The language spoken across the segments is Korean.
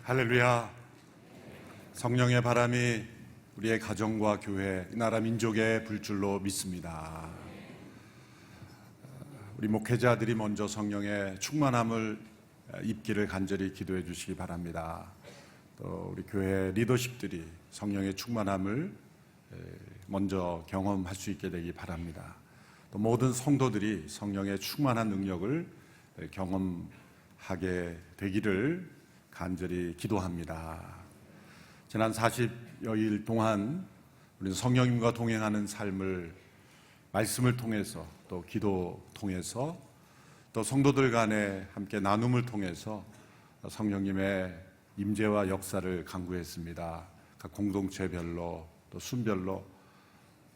할렐루야. 성령의 바람이 우리의 가정과 교회, 이 나라 민족의 불줄로 믿습니다. 우리 목회자들이 먼저 성령의 충만함을 입기를 간절히 기도해 주시기 바랍니다. 또 우리 교회 리더십들이 성령의 충만함을 먼저 경험할 수 있게 되기 바랍니다. 또 모든 성도들이 성령의 충만한 능력을 경험하게 되기를 간절히 기도합니다. 지난 40여일 동안 우리는 성령님과 동행하는 삶을 말씀을 통해서 또 기도 통해서 또 성도들 간에 함께 나눔을 통해서 성령님의 임재와 역사를 간구했습니다. 각 공동체별로 또 순별로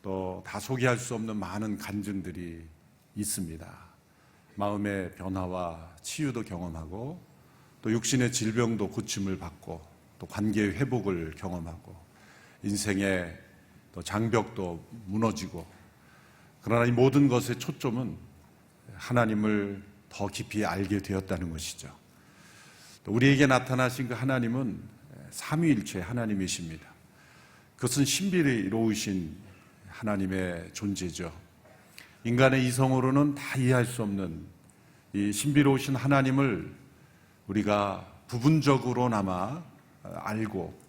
또 다 소개할 수 없는 많은 간증들이 있습니다. 마음의 변화와 치유도 경험하고 또 육신의 질병도 고침을 받고 또 관계의 회복을 경험하고 인생의 또 장벽도 무너지고, 그러나 이 모든 것의 초점은 하나님을 더 깊이 알게 되었다는 것이죠. 또 우리에게 나타나신 그 하나님은 삼위일체 하나님이십니다. 그것은 신비로우신 하나님의 존재죠. 인간의 이성으로는 다 이해할 수 없는 이 신비로우신 하나님을 우리가 부분적으로나마 알고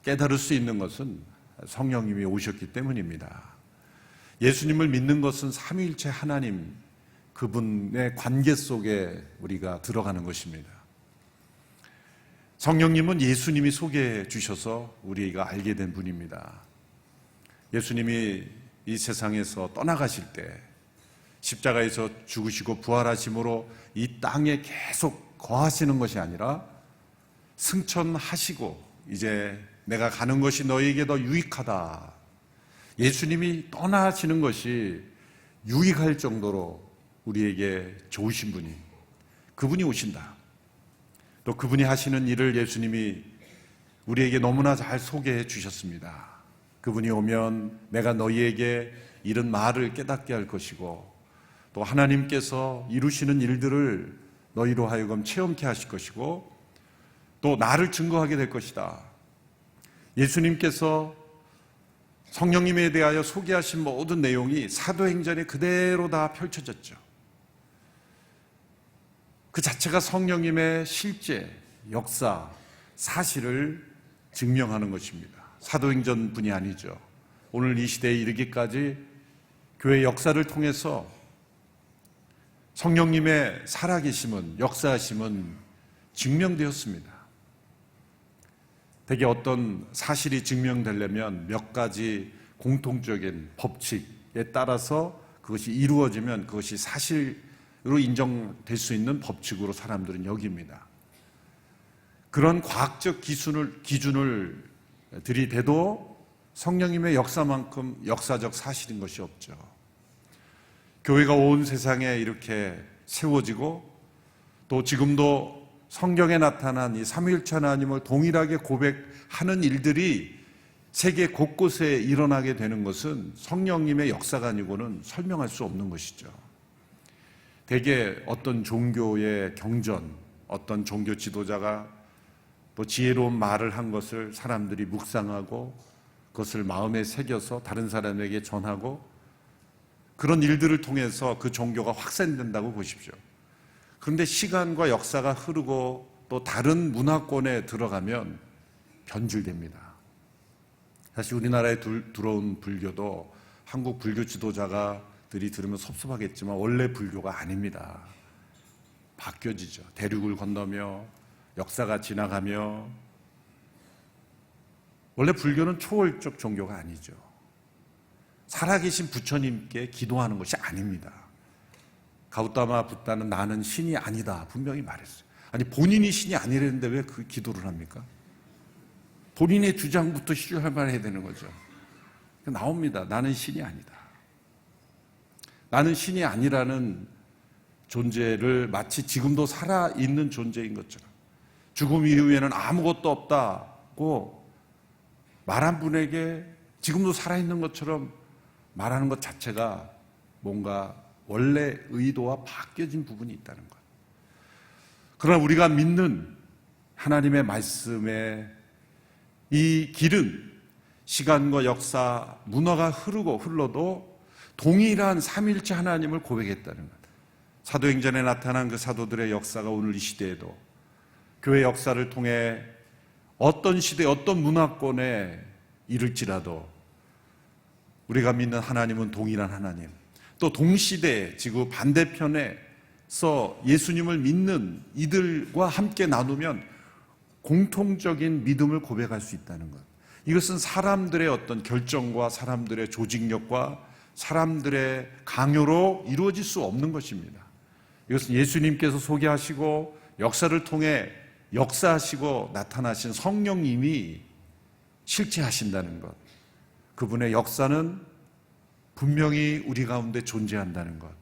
깨달을 수 있는 것은 성령님이 오셨기 때문입니다. 예수님을 믿는 것은 삼위일체 하나님, 그분의 관계 속에 우리가 들어가는 것입니다. 성령님은 예수님이 소개해 주셔서 우리가 알게 된 분입니다. 예수님이 이 세상에서 떠나가실 때 십자가에서 죽으시고 부활하심으로 이 땅에 계속 거하시는 것이 아니라 승천하시고 이제 내가 가는 것이 너희에게 더 유익하다. 예수님이 떠나시는 것이 유익할 정도로 우리에게 좋으신 분이, 그분이 오신다. 또 그분이 하시는 일을 예수님이 우리에게 너무나 잘 소개해 주셨습니다. 그분이 오면 내가 너희에게 이런 말을 깨닫게 할 것이고 또 하나님께서 이루시는 일들을 너희로 하여금 체험케 하실 것이고 또 나를 증거하게 될 것이다. 예수님께서 성령님에 대하여 소개하신 모든 내용이 사도행전에 그대로 다 펼쳐졌죠. 그 자체가 성령님의 실제, 역사, 사실을 증명하는 것입니다. 사도행전뿐이 아니죠. 오늘 이 시대에 이르기까지 교회 역사를 통해서 성령님의 살아계심은, 역사하심은 증명되었습니다. 대개 어떤 사실이 증명되려면 몇 가지 공통적인 법칙에 따라서 그것이 이루어지면 그것이 사실로 인정될 수 있는 법칙으로 사람들은 여깁니다. 그런 과학적 기준을 들이대도 성령님의 역사만큼 역사적 사실인 것이 없죠. 교회가 온 세상에 이렇게 세워지고 또 지금도 성경에 나타난 이 삼위일체 하나님을 동일하게 고백하는 일들이 세계 곳곳에 일어나게 되는 것은 성령님의 역사가 아니고는 설명할 수 없는 것이죠. 대개 어떤 종교의 경전, 어떤 종교 지도자가 또 지혜로운 말을 한 것을 사람들이 묵상하고 그것을 마음에 새겨서 다른 사람에게 전하고 그런 일들을 통해서 그 종교가 확산된다고 보십시오. 그런데 시간과 역사가 흐르고 또 다른 문화권에 들어가면 변질됩니다. 사실 우리나라에 들어온 불교도 한국 불교 지도자들이 들으면 섭섭하겠지만 원래 불교가 아닙니다. 바뀌어지죠. 대륙을 건너며 역사가 지나가며. 원래 불교는 초월적 종교가 아니죠. 살아계신 부처님께 기도하는 것이 아닙니다. 가우타마 붓다는 나는 신이 아니다 분명히 말했어요. 아니 본인이 신이 아니랬는데 왜 그 기도를 합니까? 본인의 주장부터 실현해야 되는 거죠. 나옵니다. 나는 신이 아니다. 나는 신이 아니라는 존재를 마치 지금도 살아있는 존재인 것처럼, 죽음 이후에는 아무것도 없다고 말한 분에게 지금도 살아있는 것처럼 말하는 것 자체가 뭔가 원래 의도와 바뀌어진 부분이 있다는 것. 그러나 우리가 믿는 하나님의 말씀에 이 길은 시간과 역사, 문화가 흘러도 동일한 삼위일체 하나님을 고백했다는 것. 사도행전에 나타난 그 사도들의 역사가 오늘 이 시대에도 교회 역사를 통해 어떤 시대, 어떤 문화권에 이를지라도 우리가 믿는 하나님은 동일한 하나님, 또 동시대 지구 반대편에서 예수님을 믿는 이들과 함께 나누면 공통적인 믿음을 고백할 수 있다는 것. 이것은 사람들의 어떤 결정과 사람들의 조직력과 사람들의 강요로 이루어질 수 없는 것입니다. 이것은 예수님께서 소개하시고 역사를 통해 역사하시고 나타나신 성령님이 실체하신다는 것. 그분의 역사는 분명히 우리 가운데 존재한다는 것.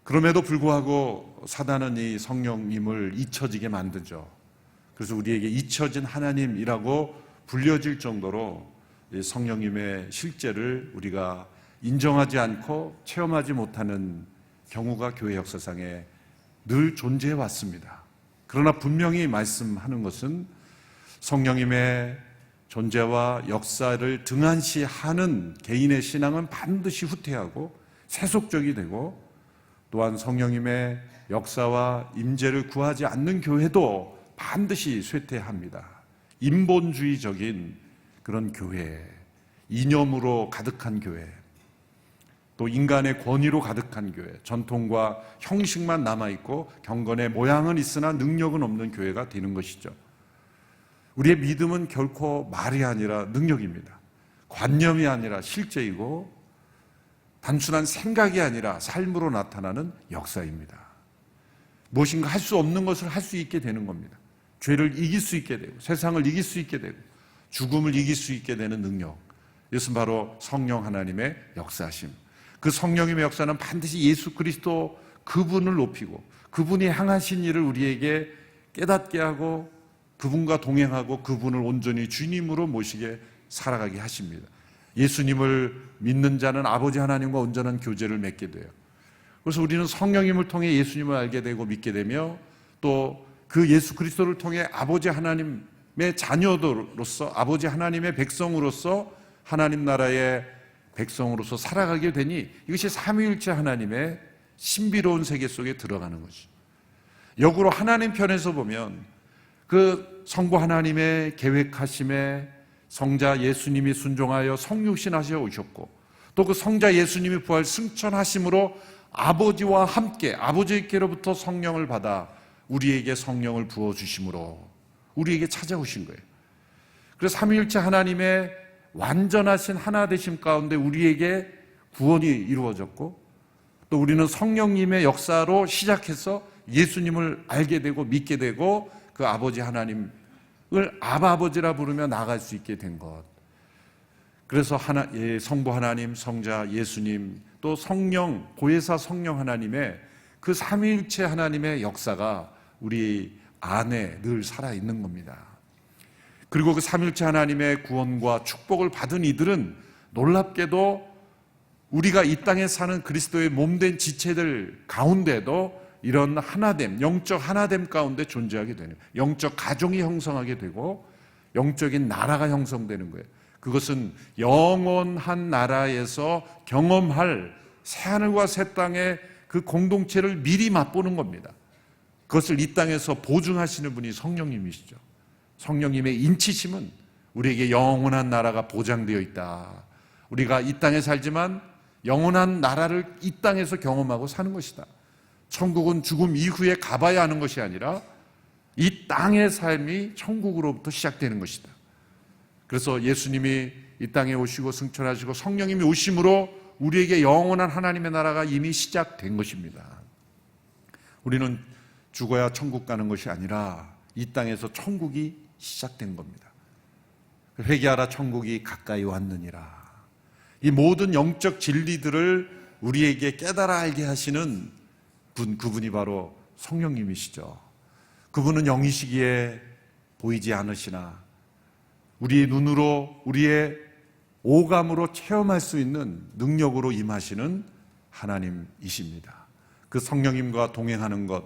그럼에도 불구하고 사단은 이 성령님을 잊혀지게 만들죠. 그래서 우리에게 잊혀진 하나님이라고 불려질 정도로 성령님의 실제를 우리가 인정하지 않고 체험하지 못하는 경우가 교회 역사상에 늘 존재해 왔습니다. 그러나 분명히 말씀하는 것은 성령님의 존재와 역사를 등한시하는 개인의 신앙은 반드시 후퇴하고 세속적이 되고, 또한 성령님의 역사와 임재를 구하지 않는 교회도 반드시 쇠퇴합니다. 인본주의적인 그런 교회, 이념으로 가득한 교회, 또 인간의 권위로 가득한 교회, 전통과 형식만 남아있고 경건의 모양은 있으나 능력은 없는 교회가 되는 것이죠. 우리의 믿음은 결코 말이 아니라 능력입니다. 관념이 아니라 실제이고 단순한 생각이 아니라 삶으로 나타나는 역사입니다. 무엇인가 할 수 없는 것을 할 수 있게 되는 겁니다. 죄를 이길 수 있게 되고 세상을 이길 수 있게 되고 죽음을 이길 수 있게 되는 능력, 이것은 바로 성령 하나님의 역사심. 그 성령님의 역사는 반드시 예수 그리스도 그분을 높이고 그분이 행하신 일을 우리에게 깨닫게 하고 그분과 동행하고 그분을 온전히 주님으로 모시게 살아가게 하십니다. 예수님을 믿는 자는 아버지 하나님과 온전한 교제를 맺게 돼요. 그래서 우리는 성령님을 통해 예수님을 알게 되고 믿게 되며, 또 그 예수 그리스도를 통해 아버지 하나님의 자녀로서, 아버지 하나님의 백성으로서, 하나님 나라의 백성으로서 살아가게 되니 이것이 삼위일체 하나님의 신비로운 세계 속에 들어가는 것이죠. 역으로 하나님 편에서 보면 그 성부 하나님의 계획하심에 성자 예수님이 순종하여 성육신하셔 오셨고, 또 그 성자 예수님이 부활 승천하심으로 아버지와 함께 아버지께로부터 성령을 받아 우리에게 성령을 부어주심으로 우리에게 찾아오신 거예요. 그래서 삼위일체 하나님의 완전하신 하나 되심 가운데 우리에게 구원이 이루어졌고, 또 우리는 성령님의 역사로 시작해서 예수님을 알게 되고 믿게 되고 그 아버지 하나님을 아버지라 부르며 나아갈 수 있게 된 것. 그래서 성부 하나님, 성자 예수님, 또 성령, 보혜사 성령 하나님의 그 삼위일체 하나님의 역사가 우리 안에 늘 살아있는 겁니다. 그리고 그 삼위일체 하나님의 구원과 축복을 받은 이들은 놀랍게도 우리가 이 땅에 사는 그리스도의 몸된 지체들 가운데도 이런 하나됨, 영적 하나됨 가운데 존재하게 되는, 영적 가정이 형성하게 되고 영적인 나라가 형성되는 거예요. 그것은 영원한 나라에서 경험할 새하늘과 새 땅의 그 공동체를 미리 맛보는 겁니다. 그것을 이 땅에서 보증하시는 분이 성령님이시죠. 성령님의 인치심은 우리에게 영원한 나라가 보장되어 있다. 우리가 이 땅에 살지만 영원한 나라를 이 땅에서 경험하고 사는 것이다. 천국은 죽음 이후에 가봐야 하는 것이 아니라 이 땅의 삶이 천국으로부터 시작되는 것이다. 그래서 예수님이 이 땅에 오시고 승천하시고 성령님이 오심으로 우리에게 영원한 하나님의 나라가 이미 시작된 것입니다. 우리는 죽어야 천국 가는 것이 아니라 이 땅에서 천국이 시작된 겁니다. 회개하라, 천국이 가까이 왔느니라. 이 모든 영적 진리들을 우리에게 깨달아 알게 하시는 분, 그분이 바로 성령님이시죠. 그분은 영이시기에 보이지 않으시나 우리의 눈으로, 우리의 오감으로 체험할 수 있는 능력으로 임하시는 하나님이십니다. 그 성령님과 동행하는 것,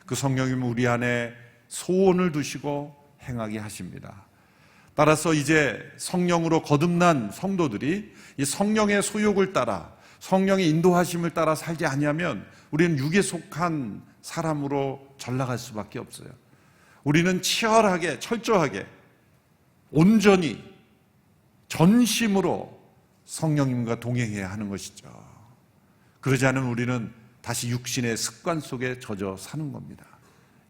그 성령님은 우리 안에 소원을 두시고 행하게 하십니다. 따라서 이제 성령으로 거듭난 성도들이 이 성령의 소욕을 따라 성령의 인도하심을 따라 살지 아니하면 우리는 육에 속한 사람으로 전락할 수밖에 없어요. 우리는 치열하게 철저하게 온전히 전심으로 성령님과 동행해야 하는 것이죠. 그러지 않으면 우리는 다시 육신의 습관 속에 젖어 사는 겁니다.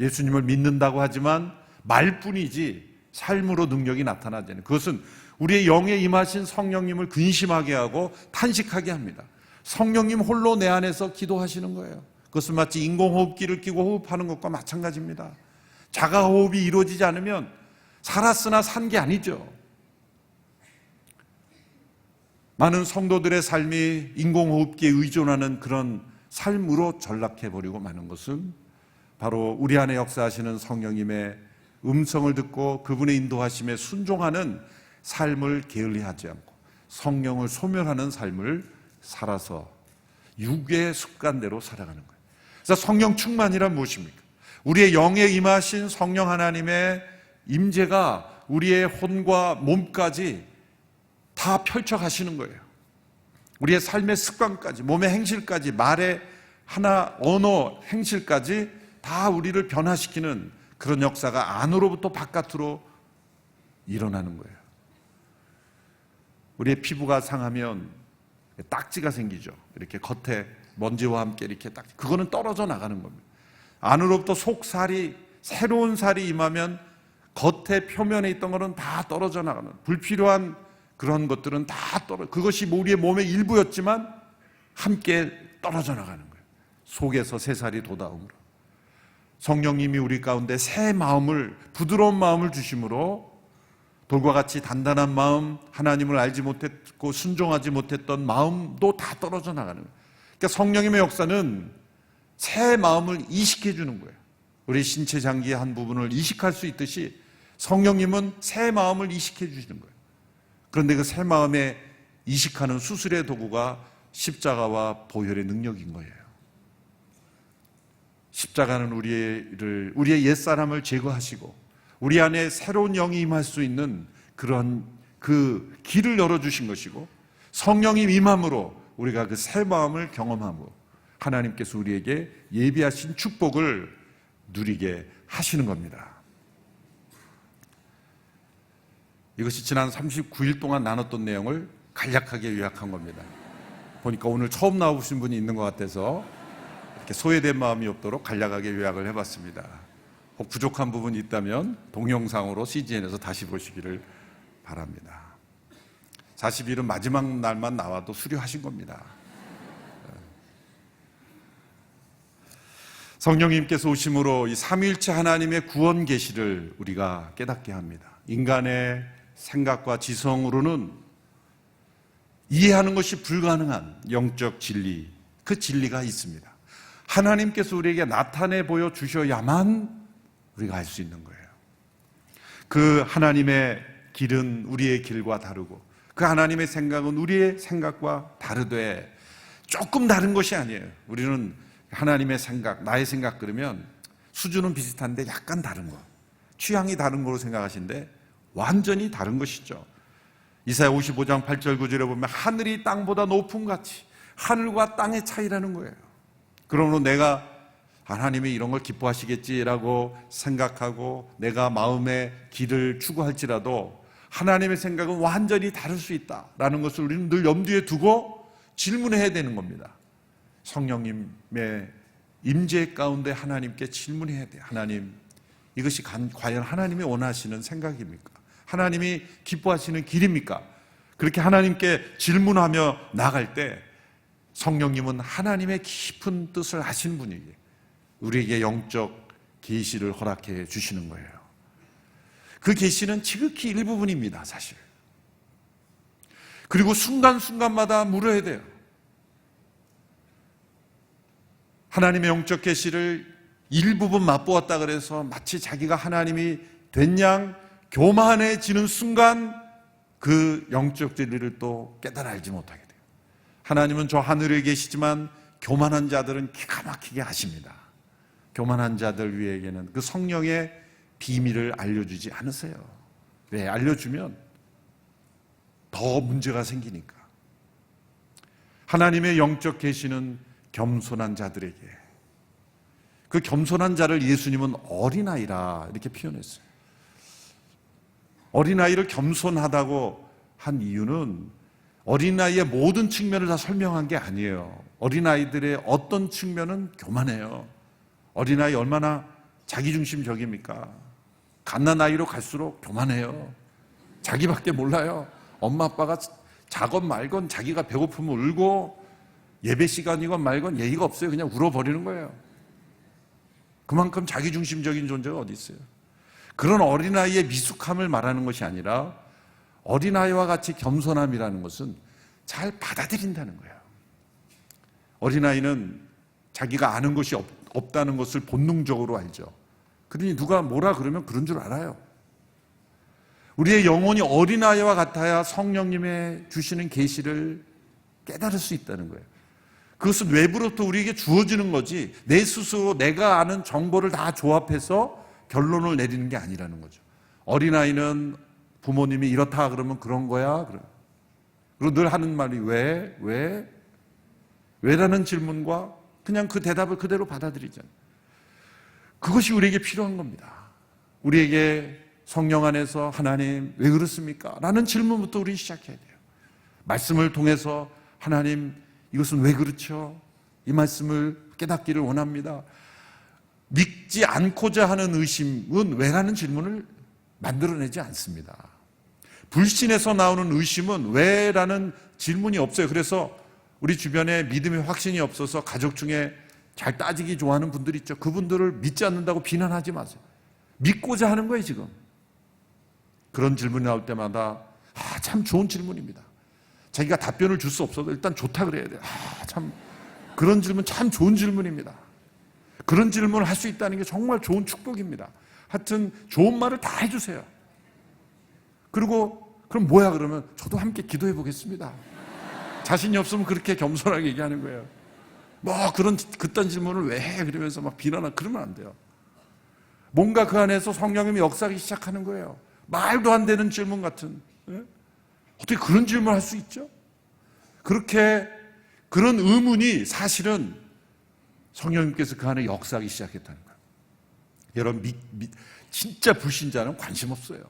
예수님을 믿는다고 하지만 말뿐이지 삶으로 능력이 나타나지 않아요. 그것은 우리의 영에 임하신 성령님을 근심하게 하고 탄식하게 합니다. 성령님 홀로 내 안에서 기도하시는 거예요. 그것은 마치 인공호흡기를 끼고 호흡하는 것과 마찬가지입니다. 자가호흡이 이루어지지 않으면 살았으나 산 게 아니죠. 많은 성도들의 삶이 인공호흡기에 의존하는 그런 삶으로 전락해버리고 마는 것은 바로 우리 안에 역사하시는 성령님의 음성을 듣고 그분의 인도하심에 순종하는 삶을 게을리하지 않고 성령을 소멸하는 삶을 살아서 육의 습관대로 살아가는 거예요. 그래서 성령 충만이란 무엇입니까? 우리의 영에 임하신 성령 하나님의 임재가 우리의 혼과 몸까지 다 펼쳐가시는 거예요. 우리의 삶의 습관까지, 몸의 행실까지, 말의 하나, 언어, 행실까지 다 우리를 변화시키는 그런 역사가 안으로부터 바깥으로 일어나는 거예요. 우리의 피부가 상하면 딱지가 생기죠. 이렇게 겉에 먼지와 함께 이렇게 딱지. 그거는 떨어져 나가는 겁니다. 안으로부터 속살이, 새로운 살이 임하면 겉에 표면에 있던 거는 다 떨어져 나가는, 불필요한 그런 것들은 다 그것이 우리의 몸의 일부였지만 함께 떨어져 나가는 거예요. 속에서 새살이 돋아오므로. 성령님이 우리 가운데 새 마음을, 부드러운 마음을 주심으로 돌과 같이 단단한 마음, 하나님을 알지 못했고 순종하지 못했던 마음도 다 떨어져 나가는 거예요. 그러니까 성령님의 역사는 새 마음을 이식해 주는 거예요. 우리 신체 장기의 한 부분을 이식할 수 있듯이 성령님은 새 마음을 이식해 주시는 거예요. 그런데 그 새 마음에 이식하는 수술의 도구가 십자가와 보혈의 능력인 거예요. 십자가는 우리의 옛사람을 제거하시고 우리 안에 새로운 영이 임할 수 있는 그런 그 길을 열어주신 것이고, 성령이 임함으로 우리가 그 새 마음을 경험함으로 하나님께서 우리에게 예비하신 축복을 누리게 하시는 겁니다. 이것이 지난 39일 동안 나눴던 내용을 간략하게 요약한 겁니다. 보니까 오늘 처음 나오신 분이 있는 것 같아서 이렇게 소외된 마음이 없도록 간략하게 요약을 해봤습니다. 혹 부족한 부분이 있다면 동영상으로 CGN에서 다시 보시기를 바랍니다. 40일은 마지막 날만 나와도 수료하신 겁니다. 성령님께서 오심으로 이 삼위일체 하나님의 구원 계시를 우리가 깨닫게 합니다. 인간의 생각과 지성으로는 이해하는 것이 불가능한 영적 진리, 그 진리가 있습니다. 하나님께서 우리에게 나타내 보여주셔야만 우리가 알 수 있는 거예요. 그 하나님의 길은 우리의 길과 다르고 그 하나님의 생각은 우리의 생각과 다르되 조금 다른 것이 아니에요. 우리는 하나님의 생각, 나의 생각 그러면 수준은 비슷한데 약간 다른 거, 취향이 다른 거로 생각하시는데 완전히 다른 것이죠. 이사야 55장 8절 9절에 보면 하늘이 땅보다 높음 같이, 하늘과 땅의 차이라는 거예요. 그러므로 내가 하나님이 이런 걸 기뻐하시겠지라고 생각하고 내가 마음의 길을 추구할지라도 하나님의 생각은 완전히 다를 수 있다라는 것을 우리는 늘 염두에 두고 질문해야 되는 겁니다. 성령님의 임재 가운데 하나님께 질문해야 돼요. 하나님, 이것이 과연 하나님이 원하시는 생각입니까? 하나님이 기뻐하시는 길입니까? 그렇게 하나님께 질문하며 나갈 때 성령님은 하나님의 깊은 뜻을 아시는 분이기에 우리에게 영적 계시를 허락해 주시는 거예요. 그 계시는 지극히 일부분입니다, 사실. 그리고 순간순간마다 물어야 돼요. 하나님의 영적 계시를 일부분 맛보았다 그래서 마치 자기가 하나님이 된 양 교만해지는 순간 그 영적 진리를 또 깨달아 알지 못하게 돼요. 하나님은 저 하늘에 계시지만 교만한 자들은 기가 막히게 하십니다. 교만한 자들 위에게는 그 성령의 비밀을 알려주지 않으세요. 왜? 알려주면 더 문제가 생기니까. 하나님의 영적 계시는 겸손한 자들에게, 그 겸손한 자를 예수님은 어린아이라 이렇게 표현했어요. 어린아이를 겸손하다고 한 이유는 어린아이의 모든 측면을 다 설명한 게 아니에요. 어린아이들의 어떤 측면은 교만해요. 어린아이 얼마나 자기중심적입니까? 갓난아이로 갈수록 교만해요. 자기밖에 몰라요. 엄마 아빠가 자건 말건 자기가 배고프면 울고 예배 시간이건 말건 예의가 없어요. 그냥 울어버리는 거예요. 그만큼 자기중심적인 존재가 어디 있어요? 그런 어린아이의 미숙함을 말하는 것이 아니라 어린아이와 같이 겸손함이라는 것은 잘 받아들인다는 거예요. 어린아이는 자기가 아는 것이 없다는 것을 본능적으로 알죠. 그러니 누가 뭐라 그러면 그런 줄 알아요. 우리의 영혼이 어린아이와 같아야 성령님의 주시는 계시를 깨달을 수 있다는 거예요. 그것은 외부로부터 우리에게 주어지는 거지 내 스스로 내가 아는 정보를 다 조합해서 결론을 내리는 게 아니라는 거죠. 어린아이는 부모님이 이렇다 그러면 그런 거야. 그리고 늘 하는 말이 왜? 왜라는 질문과 그냥 그 대답을 그대로 받아들이잖아요. 그것이 우리에게 필요한 겁니다. 우리에게 성령 안에서 하나님 왜 그렇습니까? 라는 질문부터 우리 시작해야 돼요. 말씀을 통해서 하나님 이것은 왜 그렇죠? 이 말씀을 깨닫기를 원합니다. 믿지 않고자 하는 의심은 왜라는 질문을 만들어내지 않습니다. 불신에서 나오는 의심은 왜라는 질문이 없어요. 그래서 우리 주변에 믿음의 확신이 없어서 가족 중에 잘 따지기 좋아하는 분들 있죠. 그분들을 믿지 않는다고 비난하지 마세요. 믿고자 하는 거예요, 지금. 그런 질문이 나올 때마다 참 좋은 질문입니다. 자기가 답변을 줄 수 없어도 일단 좋다 그래야 돼요. 참 그런 질문 참 좋은 질문입니다. 그런 질문을 할 수 있다는 게 정말 좋은 축복입니다. 하여튼 좋은 말을 다 해주세요. 그리고 그럼 뭐야 그러면 저도 함께 기도해 보겠습니다. 자신이 없으면 그렇게 겸손하게 얘기하는 거예요. 그딴 질문을 왜 해? 그러면서 막 비난하고 그러면 안 돼요. 뭔가 그 안에서 성령님이 역사하기 시작하는 거예요. 말도 안 되는 질문 같은. 예? 어떻게 그런 질문을 할 수 있죠? 그렇게 그런 의문이 사실은 성령님께서 그 안에 역사하기 시작했다는 거예요. 여러분 진짜 불신자는 관심 없어요.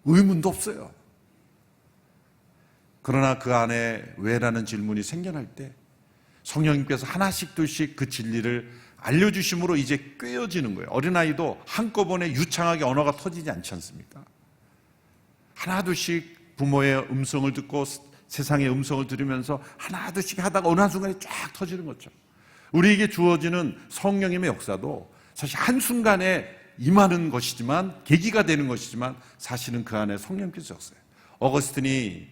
의문도 없어요. 그러나 그 안에 왜라는 질문이 생겨날 때 성령님께서 하나씩 둘씩 그 진리를 알려주심으로 이제 꿰어지는 거예요. 어린아이도 한꺼번에 유창하게 언어가 터지지 않지 않습니까? 하나둘씩 부모의 음성을 듣고 세상의 음성을 들으면서 하나둘씩 하다가 어느 한순간에 쫙 터지는 거죠. 우리에게 주어지는 성령님의 역사도 사실 한순간에 임하는 것이지만 계기가 되는 것이지만 사실은 그 안에 성령께서 역사해요. 어거스틴이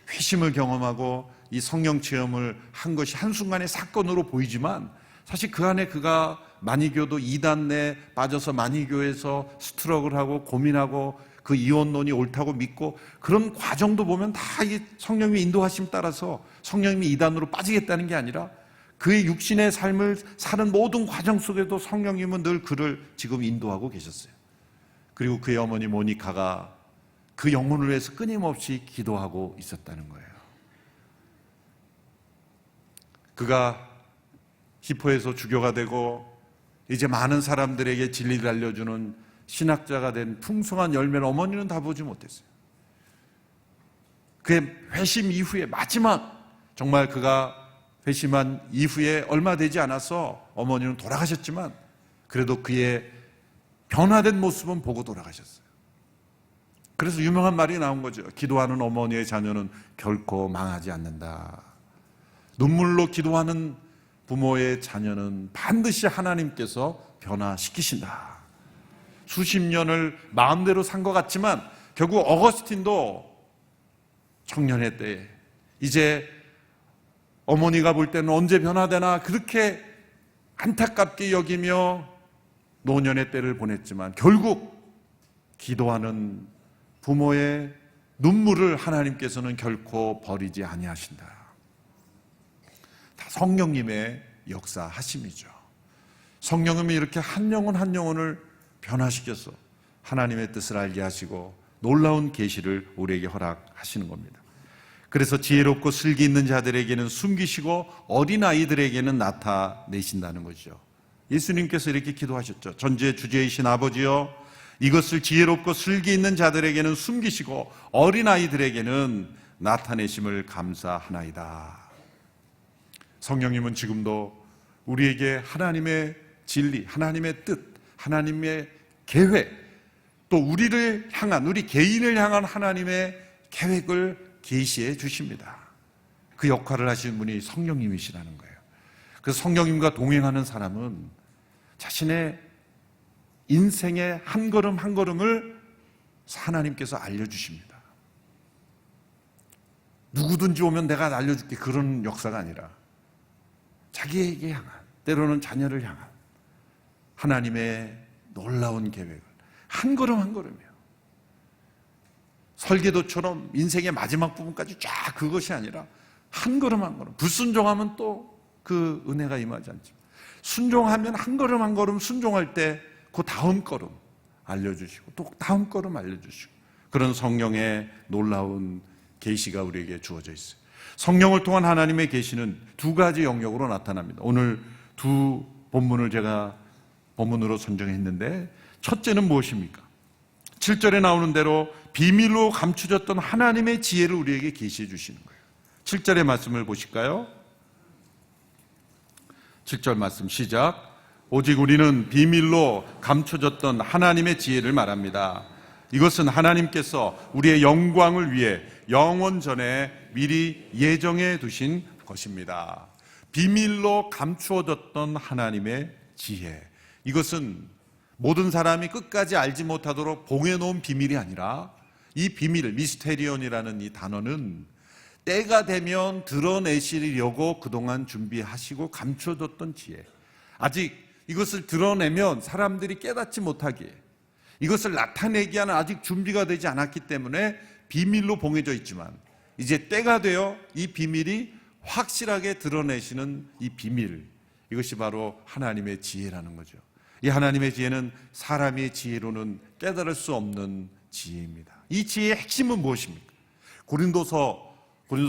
회심을 경험하고 이 성령 체험을 한 것이 한순간의 사건으로 보이지만 사실 그 안에 그가 마니교도 이단에 빠져서 마니교에서 스트럭을하고 고민하고 그 이원론이 옳다고 믿고 그런 과정도 보면 다 이 성령님의 인도하심 따라서 성령님이 이단으로 빠지겠다는 게 아니라 그의 육신의 삶을 사는 모든 과정 속에도 성령님은 늘 그를 지금 인도하고 계셨어요. 그리고 그의 어머니 모니카가 그 영혼을 위해서 끊임없이 기도하고 있었다는 거예요. 그가 히포에서 주교가 되고 이제 많은 사람들에게 진리를 알려주는 신학자가 된 풍성한 열매를 어머니는 다 보지 못했어요. 그의 회심 이후에 마지막 정말 그가 회심한 이후에 얼마 되지 않아서 어머니는 돌아가셨지만 그래도 그의 변화된 모습은 보고 돌아가셨어요. 그래서 유명한 말이 나온 거죠. 기도하는 어머니의 자녀는 결코 망하지 않는다. 눈물로 기도하는 부모의 자녀는 반드시 하나님께서 변화시키신다. 수십 년을 마음대로 산 것 같지만 결국 어거스틴도 청년의 때에 이제 어머니가 볼 때는 언제 변화되나 그렇게 안타깝게 여기며 노년의 때를 보냈지만 결국 기도하는 부모의 눈물을 하나님께서는 결코 버리지 아니하신다. 다 성령님의 역사하심이죠. 성령님이 이렇게 한 영혼 한 영혼을 변화시켜서 하나님의 뜻을 알게 하시고 놀라운 계시를 우리에게 허락하시는 겁니다. 그래서 지혜롭고 슬기 있는 자들에게는 숨기시고 어린아이들에게는 나타내신다는 거죠. 예수님께서 이렇게 기도하셨죠. 전지의 주제이신 아버지여, 이것을 지혜롭고 슬기 있는 자들에게는 숨기시고 어린아이들에게는 나타내심을 감사하나이다. 성령님은 지금도 우리에게 하나님의 진리, 하나님의 뜻, 하나님의 계획, 또 우리를 향한, 우리 개인을 향한 하나님의 계획을 계시해 주십니다. 그 역할을 하시는 분이 성령님이시라는 거예요. 그래서 성령님과 동행하는 사람은 자신의 인생의 한 걸음 한 걸음을 하나님께서 알려주십니다. 누구든지 오면 내가 알려줄게, 그런 역사가 아니라 자기에게 향한, 때로는 자녀를 향한 하나님의 놀라운 계획을 한 걸음 한 걸음이요. 설계도처럼 인생의 마지막 부분까지 쫙 그것이 아니라 한 걸음 한 걸음. 불순종하면 또 그 은혜가 임하지 않지만 순종하면 한 걸음 한 걸음 순종할 때 그 다음 걸음 알려주시고 또 다음 걸음 알려주시고, 그런 성령의 놀라운 계시가 우리에게 주어져 있어요. 성령을 통한 하나님의 계시는 두 가지 영역으로 나타납니다. 오늘 두 본문을 제가 본문으로 선정했는데, 첫째는 무엇입니까? 7절에 나오는 대로 비밀로 감추졌던 하나님의 지혜를 우리에게 계시해 주시는 거예요. 7절의 말씀을 보실까요? 7절 말씀 시작. 오직 우리는 비밀로 감춰졌던 하나님의 지혜를 말합니다. 이것은 하나님께서 우리의 영광을 위해 영원 전에 미리 예정해 두신 것입니다. 비밀로 감추어졌던 하나님의 지혜, 이것은 모든 사람이 끝까지 알지 못하도록 봉해놓은 비밀이 아니라, 이 비밀, 미스테리온이라는 이 단어는 때가 되면 드러내시려고 그동안 준비하시고 감춰뒀던 지혜, 아직 이것을 드러내면 사람들이 깨닫지 못하기에, 이것을 나타내기 하는 아직 준비가 되지 않았기 때문에 비밀로 봉해져 있지만, 이제 때가 되어 이 비밀이 확실하게 드러내시는 이 비밀, 이것이 바로 하나님의 지혜라는 거죠. 이 하나님의 지혜는 사람의 지혜로는 깨달을 수 없는 지혜입니다. 이 지혜의 핵심은 무엇입니까? 고린도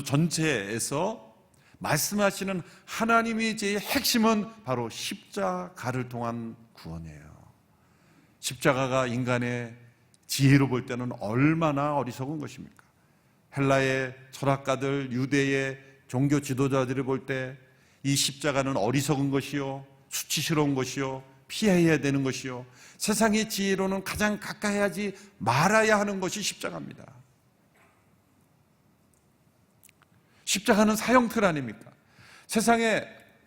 전체에서 말씀하시는 하나님의 지혜의 핵심은 바로 십자가를 통한 구원이에요. 십자가가 인간의 지혜로 볼 때는 얼마나 어리석은 것입니까? 헬라의 철학가들, 유대의 종교 지도자들이 볼 때 이 십자가는 어리석은 것이요, 수치스러운 것이요, 피해야 되는 것이요, 세상의 지혜로는 가장 가까이 하지 말아야 하는 것이 십자가입니다. 십자가는 사형틀 아닙니까? 세상에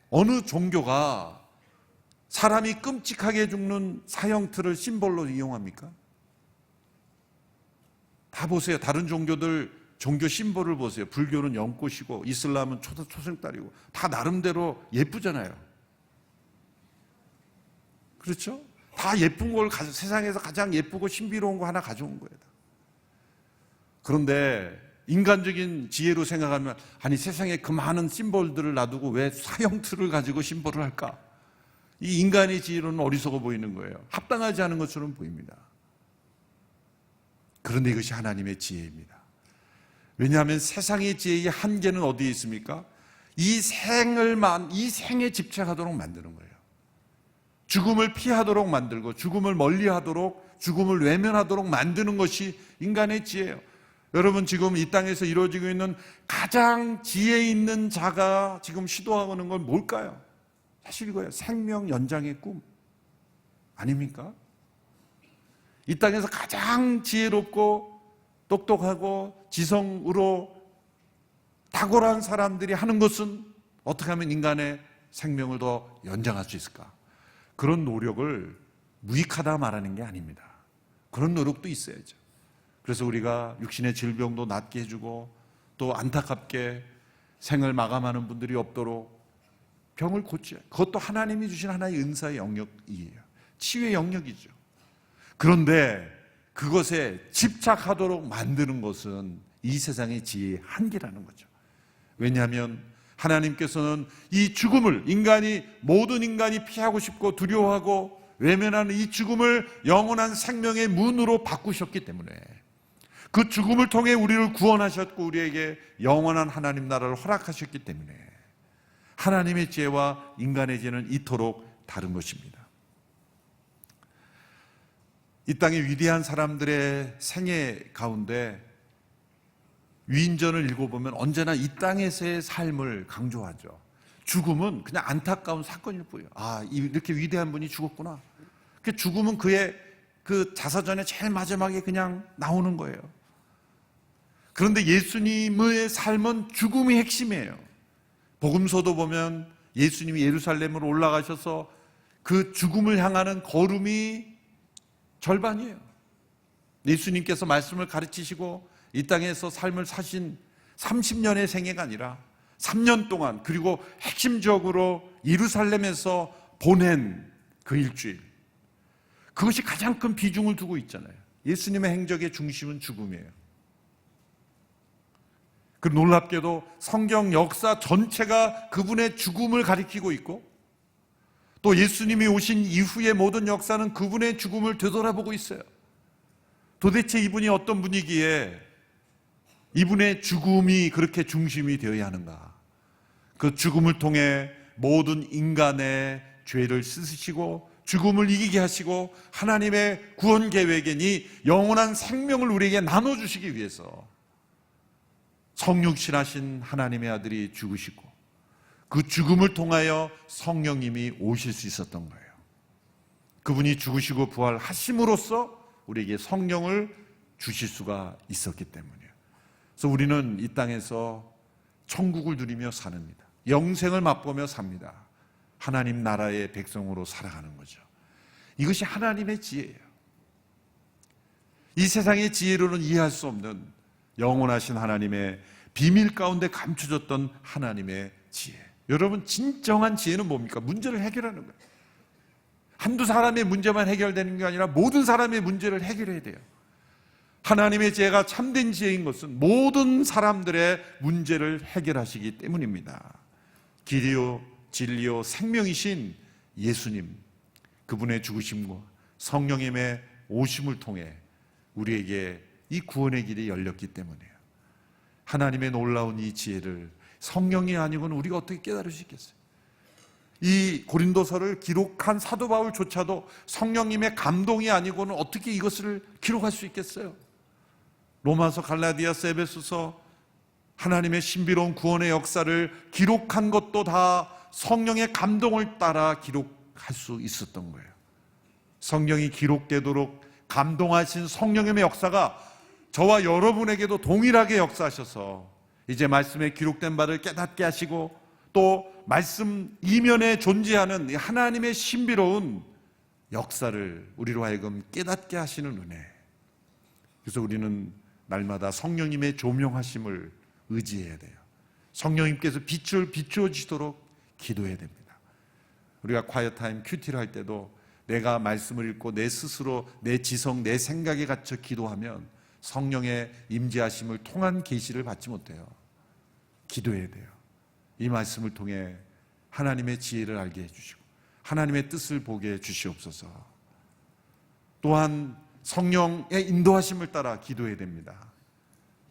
어느 종교가 사람이 끔찍하게 죽는 사형틀을 심볼로 이용합니까? 다 보세요. 다른 종교들 종교 심볼을 보세요. 불교는 연꽃이고 이슬람은 초생딸이고 다 나름대로 예쁘잖아요. 그렇죠? 다 예쁜 걸 세상에서 가장 예쁘고 신비로운 거 하나 가져온 거예요. 그런데 인간적인 지혜로 생각하면, 아니 세상에 그 많은 심볼들을 놔두고 왜 사형틀을 가지고 심볼을 할까? 이 인간의 지혜로는 어리석어 보이는 거예요. 합당하지 않은 것처럼 보입니다. 그런데 이것이 하나님의 지혜입니다. 왜냐하면 세상의 지혜의 한계는 어디에 있습니까? 이 생에 집착하도록 만드는 거예요. 죽음을 피하도록 만들고 죽음을 멀리하도록, 죽음을 외면하도록 만드는 것이 인간의 지혜예요. 여러분, 지금 이 땅에서 이루어지고 있는 가장 지혜 있는 자가 지금 시도하고 있는 건 뭘까요? 사실 이거예요. 생명 연장의 꿈 아닙니까? 이 땅에서 가장 지혜롭고 똑똑하고 지성으로 탁월한 사람들이 하는 것은 어떻게 하면 인간의 생명을 더 연장할 수 있을까? 그런 노력을 무익하다 말하는 게 아닙니다. 그런 노력도 있어야죠. 그래서 우리가 육신의 질병도 낫게 해주고, 또 안타깝게 생을 마감하는 분들이 없도록 병을 고쳐요. 그것도 하나님이 주신 하나의 은사의 영역이에요. 치유의 영역이죠. 그런데 그것에 집착하도록 만드는 것은 이 세상의 지혜의 한계라는 거죠. 왜냐하면 하나님께서는 이 죽음을 모든 인간이 피하고 싶고 두려워하고 외면하는 이 죽음을 영원한 생명의 문으로 바꾸셨기 때문에, 그 죽음을 통해 우리를 구원하셨고 우리에게 영원한 하나님 나라를 허락하셨기 때문에 하나님의 지혜와 인간의 지혜는 이토록 다른 것입니다. 이 땅의 위대한 사람들의 생애 가운데 위인전을 읽어보면 언제나 이 땅에서의 삶을 강조하죠. 죽음은 그냥 안타까운 사건일 뿐이에요. 이렇게 위대한 분이 죽었구나. 그 죽음은 그의 그 자서전의 제일 마지막에 그냥 나오는 거예요. 그런데 예수님의 삶은 죽음이 핵심이에요. 복음서도 보면 예수님이 예루살렘으로 올라가셔서 그 죽음을 향하는 걸음이 절반이에요. 예수님께서 말씀을 가르치시고 이 땅에서 삶을 사신 30년의 생애가 아니라 3년 동안, 그리고 핵심적으로 예루살렘에서 보낸 그 일주일, 그것이 가장 큰 비중을 두고 있잖아요. 예수님의 행적의 중심은 죽음이에요. 그 놀랍게도 성경 역사 전체가 그분의 죽음을 가리키고 있고, 또 예수님이 오신 이후의 모든 역사는 그분의 죽음을 되돌아보고 있어요. 도대체 이분이 어떤 분이기에 이분의 죽음이 그렇게 중심이 되어야 하는가? 그 죽음을 통해 모든 인간의 죄를 씻으시고 죽음을 이기게 하시고 하나님의 구원 계획이니 영원한 생명을 우리에게 나눠주시기 위해서 성육신하신 하나님의 아들이 죽으시고 그 죽음을 통하여 성령님이 오실 수 있었던 거예요. 그분이 죽으시고 부활하심으로써 우리에게 성령을 주실 수가 있었기 때문이에요. 그래서 우리는 이 땅에서 천국을 누리며 삽니다. 영생을 맛보며 삽니다. 하나님 나라의 백성으로 살아가는 거죠. 이것이 하나님의 지혜예요. 이 세상의 지혜로는 이해할 수 없는 영원하신 하나님의 비밀 가운데 감춰졌던 하나님의 지혜. 여러분, 진정한 지혜는 뭡니까? 문제를 해결하는 거예요. 한두 사람의 문제만 해결되는 게 아니라 모든 사람의 문제를 해결해야 돼요. 하나님의 지혜가 참된 지혜인 것은 모든 사람들의 문제를 해결하시기 때문입니다. 길이요 진리요 생명이신 예수님, 그분의 죽으심과 성령님의 오심을 통해 우리에게 이 구원의 길이 열렸기 때문이에요. 하나님의 놀라운 이 지혜를 성령이 아니고는 우리가 어떻게 깨달을 수 있겠어요? 이 고린도서를 기록한 사도 바울조차도 성령님의 감동이 아니고는 어떻게 이것을 기록할 수 있겠어요? 로마서, 갈라디아서, 에베소서 하나님의 신비로운 구원의 역사를 기록한 것도 다 성령의 감동을 따라 기록할 수 있었던 거예요. 성령이 기록되도록 감동하신 성령님의 역사가 저와 여러분에게도 동일하게 역사하셔서 이제 말씀에 기록된 바를 깨닫게 하시고 또 말씀 이면에 존재하는 하나님의 신비로운 역사를 우리로 하여금 깨닫게 하시는 은혜. 그래서 우리는 날마다 성령님의 조명하심을 의지해야 돼요. 성령님께서 빛을 비추어 주시도록 기도해야 됩니다. 우리가 콰이어타임 큐티를 할 때도 내가 말씀을 읽고 내 스스로 내 지성, 내 생각에 갇혀 기도하면 성령의 임재하심을 통한 계시를 받지 못해요. 기도해야 돼요. 이 말씀을 통해 하나님의 지혜를 알게 해주시고 하나님의 뜻을 보게 해주시옵소서. 또한 성령의 인도하심을 따라 기도해야 됩니다.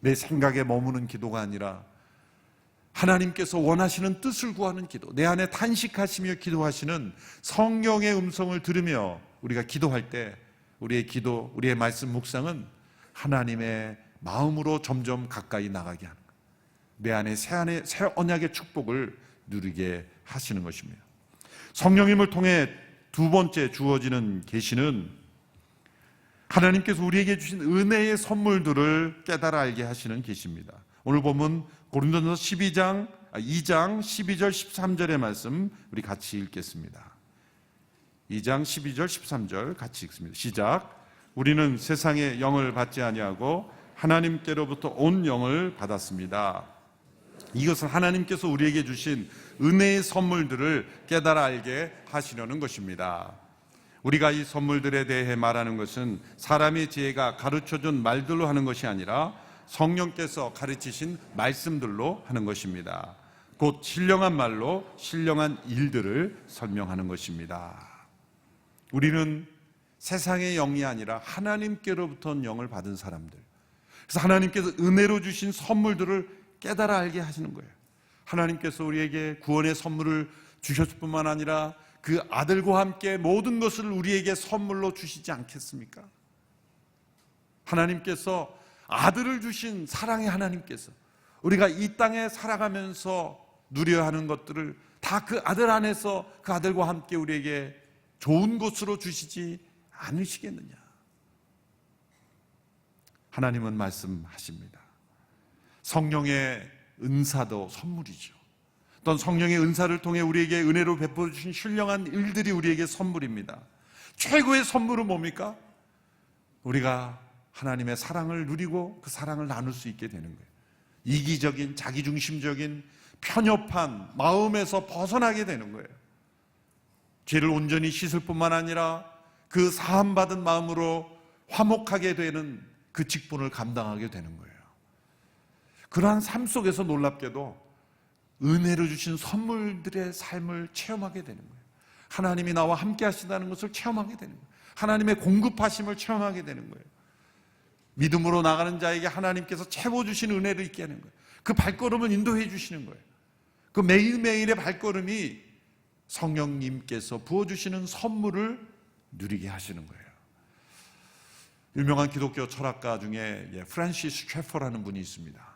내 생각에 머무는 기도가 아니라 하나님께서 원하시는 뜻을 구하는 기도, 내 안에 탄식하시며 기도하시는 성령의 음성을 들으며 우리가 기도할 때 우리의 기도, 우리의 말씀 묵상은 하나님의 마음으로 점점 가까이 나가게 하는 거예요. 내 안에 새 언약의 축복을 누리게 하시는 것입니다. 성령님을 통해 두 번째 주어지는 계시는 하나님께서 우리에게 주신 은혜의 선물들을 깨달아 알게 하시는 계시입니다. 오늘 보면 고린도전서 2장 12절 13절의 말씀 우리 같이 읽겠습니다. 2장 12절 13절 같이 읽습니다. 시작. 우리는 세상의 영을 받지 아니하고 하나님께로부터 온 영을 받았습니다. 이것은 하나님께서 우리에게 주신 은혜의 선물들을 깨달아 알게 하시려는 것입니다. 우리가 이 선물들에 대해 말하는 것은 사람의 지혜가 가르쳐준 말들로 하는 것이 아니라 성령께서 가르치신 말씀들로 하는 것입니다. 곧 신령한 말로 신령한 일들을 설명하는 것입니다. 우리는 세상의 영이 아니라 하나님께로부터 영을 받은 사람들, 그래서 하나님께서 은혜로 주신 선물들을 깨달아 알게 하시는 거예요. 하나님께서 우리에게 구원의 선물을 주셨을 뿐만 아니라 그 아들과 함께 모든 것을 우리에게 선물로 주시지 않겠습니까? 하나님께서 아들을 주신 사랑의 하나님께서 우리가 이 땅에 살아가면서 누려야 하는 것들을 다 그 아들 안에서 그 아들과 함께 우리에게 좋은 것으로 주시지 않으시겠느냐? 하나님은 말씀하십니다. 성령의 은사도 선물이죠. 어떤 성령의 은사를 통해 우리에게 은혜로 베풀어 주신 신령한 일들이 우리에게 선물입니다. 최고의 선물은 뭡니까? 우리가 하나님의 사랑을 누리고 그 사랑을 나눌 수 있게 되는 거예요. 이기적인, 자기중심적인 편협한 마음에서 벗어나게 되는 거예요. 죄를 온전히 씻을 뿐만 아니라 그 사함받은 마음으로 화목하게 되는 그 직분을 감당하게 되는 거예요. 그러한 삶 속에서 놀랍게도 은혜로 주신 선물들의 삶을 체험하게 되는 거예요. 하나님이 나와 함께 하신다는 것을 체험하게 되는 거예요. 하나님의 공급하심을 체험하게 되는 거예요. 믿음으로 나가는 자에게 하나님께서 채워주신 은혜를 있게 하는 거예요. 그 발걸음을 인도해 주시는 거예요. 그 매일매일의 발걸음이 성령님께서 부어주시는 선물을 누리게 하시는 거예요. 유명한 기독교 철학가 중에 프란시스 셰퍼라는 분이 있습니다.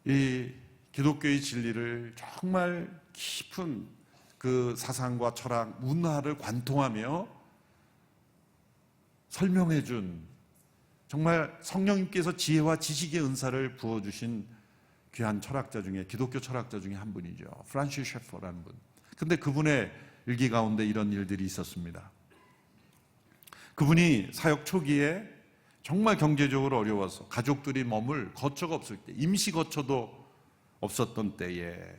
이 기독교의 진리를 정말 깊은 그 사상과 철학, 문화를 관통하며 설명해 준 정말 성령님께서 지혜와 지식의 은사를 부어주신 귀한 철학자 중에, 기독교 철학자 중에 한 분이죠. 프란시스 셰퍼라는 분. 근데 그분의 일기 가운데 이런 일들이 있었습니다. 그분이 사역 초기에 정말 경제적으로 어려워서 가족들이 머물 거처가 없을 때, 임시 거처도 없었던 때에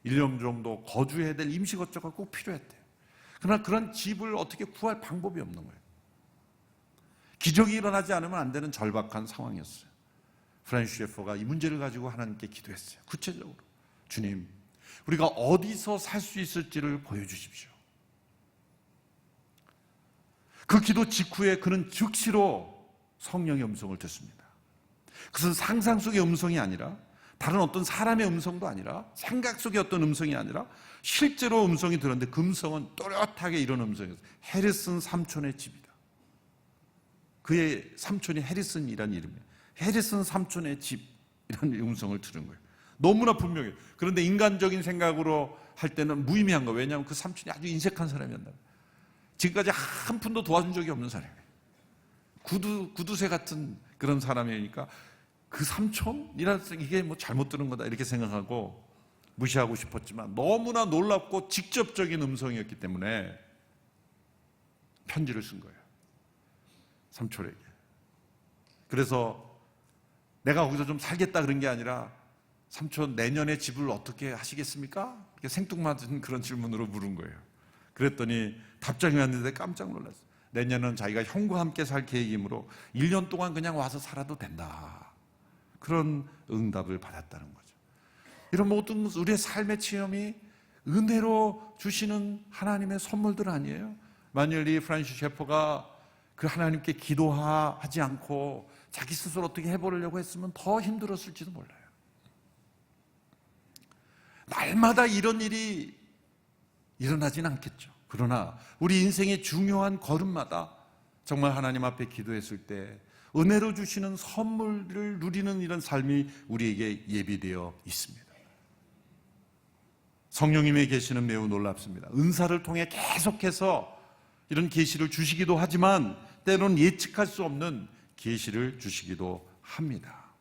1년 정도 거주해야 될 임시 거처가 꼭 필요했대요. 그러나 그런 집을 어떻게 구할 방법이 없는 거예요. 기적이 일어나지 않으면 안 되는 절박한 상황이었어요. 프란시스 셰퍼가 이 문제를 가지고 하나님께 기도했어요. 구체적으로, 주님, 우리가 어디서 살 수 있을지를 보여주십시오. 그 기도 직후에 그는 즉시로 성령의 음성을 듣습니다. 그것은 상상 속의 음성이 아니라, 다른 어떤 사람의 음성도 아니라, 생각 속의 어떤 음성이 아니라 실제로 음성이 들었는데 그 음성은 또렷하게 이런 음성이었어요. 해리슨 삼촌의 집이다. 그의 삼촌이 해리슨이라는 이름이에요. 해리슨 삼촌의 집이라는 음성을 들은 거예요. 너무나 분명해요. 그런데 인간적인 생각으로 할 때는 무의미한 거예요. 왜냐하면 그 삼촌이 아주 인색한 사람이었나 봐요. 지금까지 한 푼도 도와준 적이 없는 사람이에요. 구두쇠 같은 그런 사람이니까 그 삼촌이라는 이게 뭐 잘못 들은 거다 이렇게 생각하고 무시하고 싶었지만 너무나 놀랍고 직접적인 음성이었기 때문에 편지를 쓴 거예요. 삼촌에게. 그래서 내가 거기서 좀 살겠다 그런 게 아니라, 삼촌 내년에 집을 어떻게 하시겠습니까? 이렇게 생뚱맞은 그런 질문으로 물은 거예요. 그랬더니 답장이 왔는데 깜짝 놀랐어요. 내년은 자기가 형과 함께 살 계획이므로 1년 동안 그냥 와서 살아도 된다. 그런 응답을 받았다는 거죠. 이런 모든 우리의 삶의 체험이 은혜로 주시는 하나님의 선물들 아니에요? 만일 이 프란시스 셰퍼가 그 하나님께 기도하지 않고 자기 스스로 어떻게 해보려고 했으면 더 힘들었을지도 몰라요. 날마다 이런 일이 일어나지는 않겠죠. 그러나 우리 인생의 중요한 걸음마다 정말 하나님 앞에 기도했을 때 은혜로 주시는 선물을 누리는 이런 삶이 우리에게 예비되어 있습니다. 성령님의 계시는 매우 놀랍습니다. 은사를 통해 계속해서 이런 계시를 주시기도 하지만 때로는 예측할 수 없는 계시를 주시기도 합니다.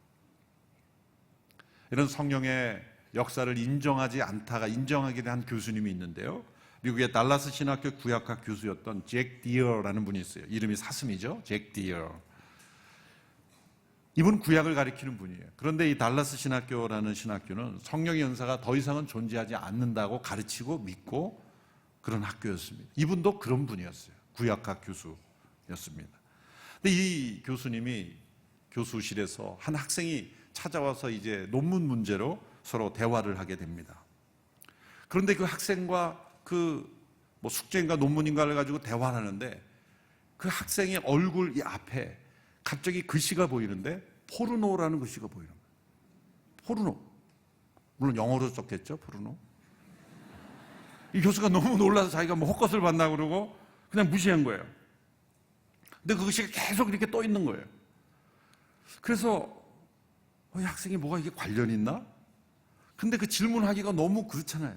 이런 성령의 역사를 인정하지 않다가 인정하게 된 교수님이 있는데요. 미국의 달라스 신학교 구약학 교수였던 잭 디어라는 분이 있어요. 이름이 사슴이죠. 잭 디어. 이분 구약을 가리키는 분이에요. 그런데 이 달라스 신학교라는 신학교는 성령의 은사가 더 이상은 존재하지 않는다고 가르치고 믿고 그런 학교였습니다. 이분도 그런 분이었어요. 구약학 교수였습니다. 근데 이 교수님이 교수실에서 한 학생이 찾아와서 이제 논문 문제로 서로 대화를 하게 됩니다. 그런데 그 학생과 뭐 숙제인가 논문인가를 가지고 대화를 하는데 그 학생의 얼굴 이 앞에 갑자기 글씨가 보이는데 포르노라는 글씨가 보이는 거예요. 포르노. 물론 영어로 썼겠죠, 포르노. 이 교수가 너무 놀라서 자기가 뭐 헛것을 봤나 그러고 그냥 무시한 거예요. 근데 그 글씨가 계속 이렇게 떠 있는 거예요. 그래서 이 학생이 뭐가 이게 관련 있나? 근데 그 질문하기가 너무 그렇잖아요.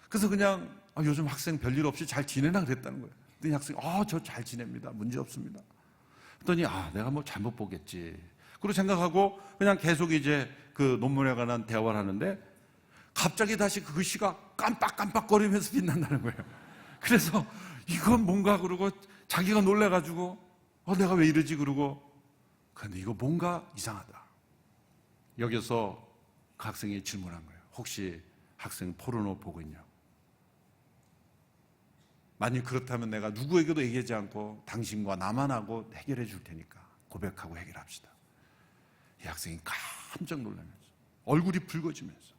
그래서 그냥 요즘 학생 별일 없이 잘 지내나 그랬다는 거예요. 그랬더니 학생이 저 잘 지냅니다. 문제 없습니다. 그랬더니 내가 뭐 잘못 보겠지. 그리고 생각하고 그냥 계속 이제 그 논문에 관한 대화를 하는데 갑자기 다시 그 글씨가 깜빡깜빡거리면서 빛난다는 거예요. 그래서 이건 뭔가 그러고 자기가 놀래가지고 내가 왜 이러지 그러고 근데 이거 뭔가 이상하다. 여기서 그 학생이 질문한 거예요. 혹시 학생 포르노 보고 있냐고. 만약 그렇다면 내가 누구에게도 얘기하지 않고 당신과 나만 하고 해결해 줄 테니까 고백하고 해결합시다. 이 학생이 깜짝 놀라면서 얼굴이 붉어지면서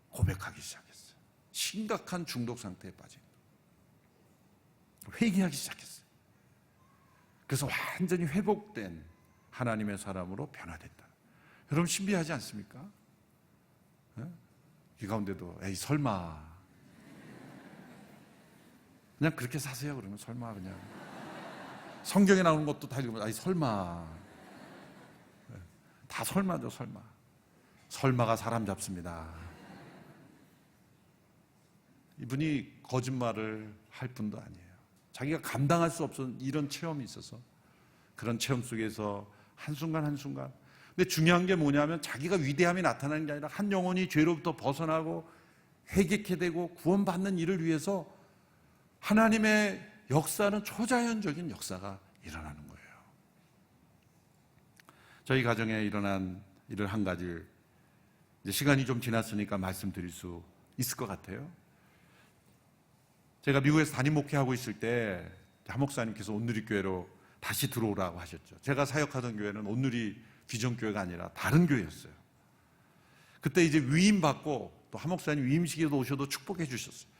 고백하기 시작했어요. 심각한 중독 상태에 빠진 거예요. 회개하기 시작했어요. 그래서 완전히 회복된 하나님의 사람으로 변화됐다. 여러분 신비하지 않습니까? 이 가운데도 에이 설마 그냥 그렇게 사세요. 그러면 설마 그냥 성경에 나오는 것도 다 읽으면 설마 다 설마죠. 설마가 사람 잡습니다. 이분이 거짓말을 할 뿐도 아니에요. 자기가 감당할 수 없었던 이런 체험이 있어서 그런 체험 속에서 한순간 근데 중요한 게 뭐냐면 자기가 위대함이 나타나는 게 아니라 한 영혼이 죄로부터 벗어나고 회개케 되고 구원받는 일을 위해서 하나님의 역사는 초자연적인 역사가 일어나는 거예요. 저희 가정에 일어난 일을 한 가지를 이제 시간이 좀 지났으니까 말씀드릴 수 있을 것 같아요. 제가 미국에서 담임 목회하고 있을 때 한 목사님께서 온누리교회로 다시 들어오라고 하셨죠. 제가 사역하던 교회는 온누리 비전교회가 아니라 다른 교회였어요. 그때 이제 위임받고 또 한 목사님 위임식에도 오셔도 축복해 주셨어요.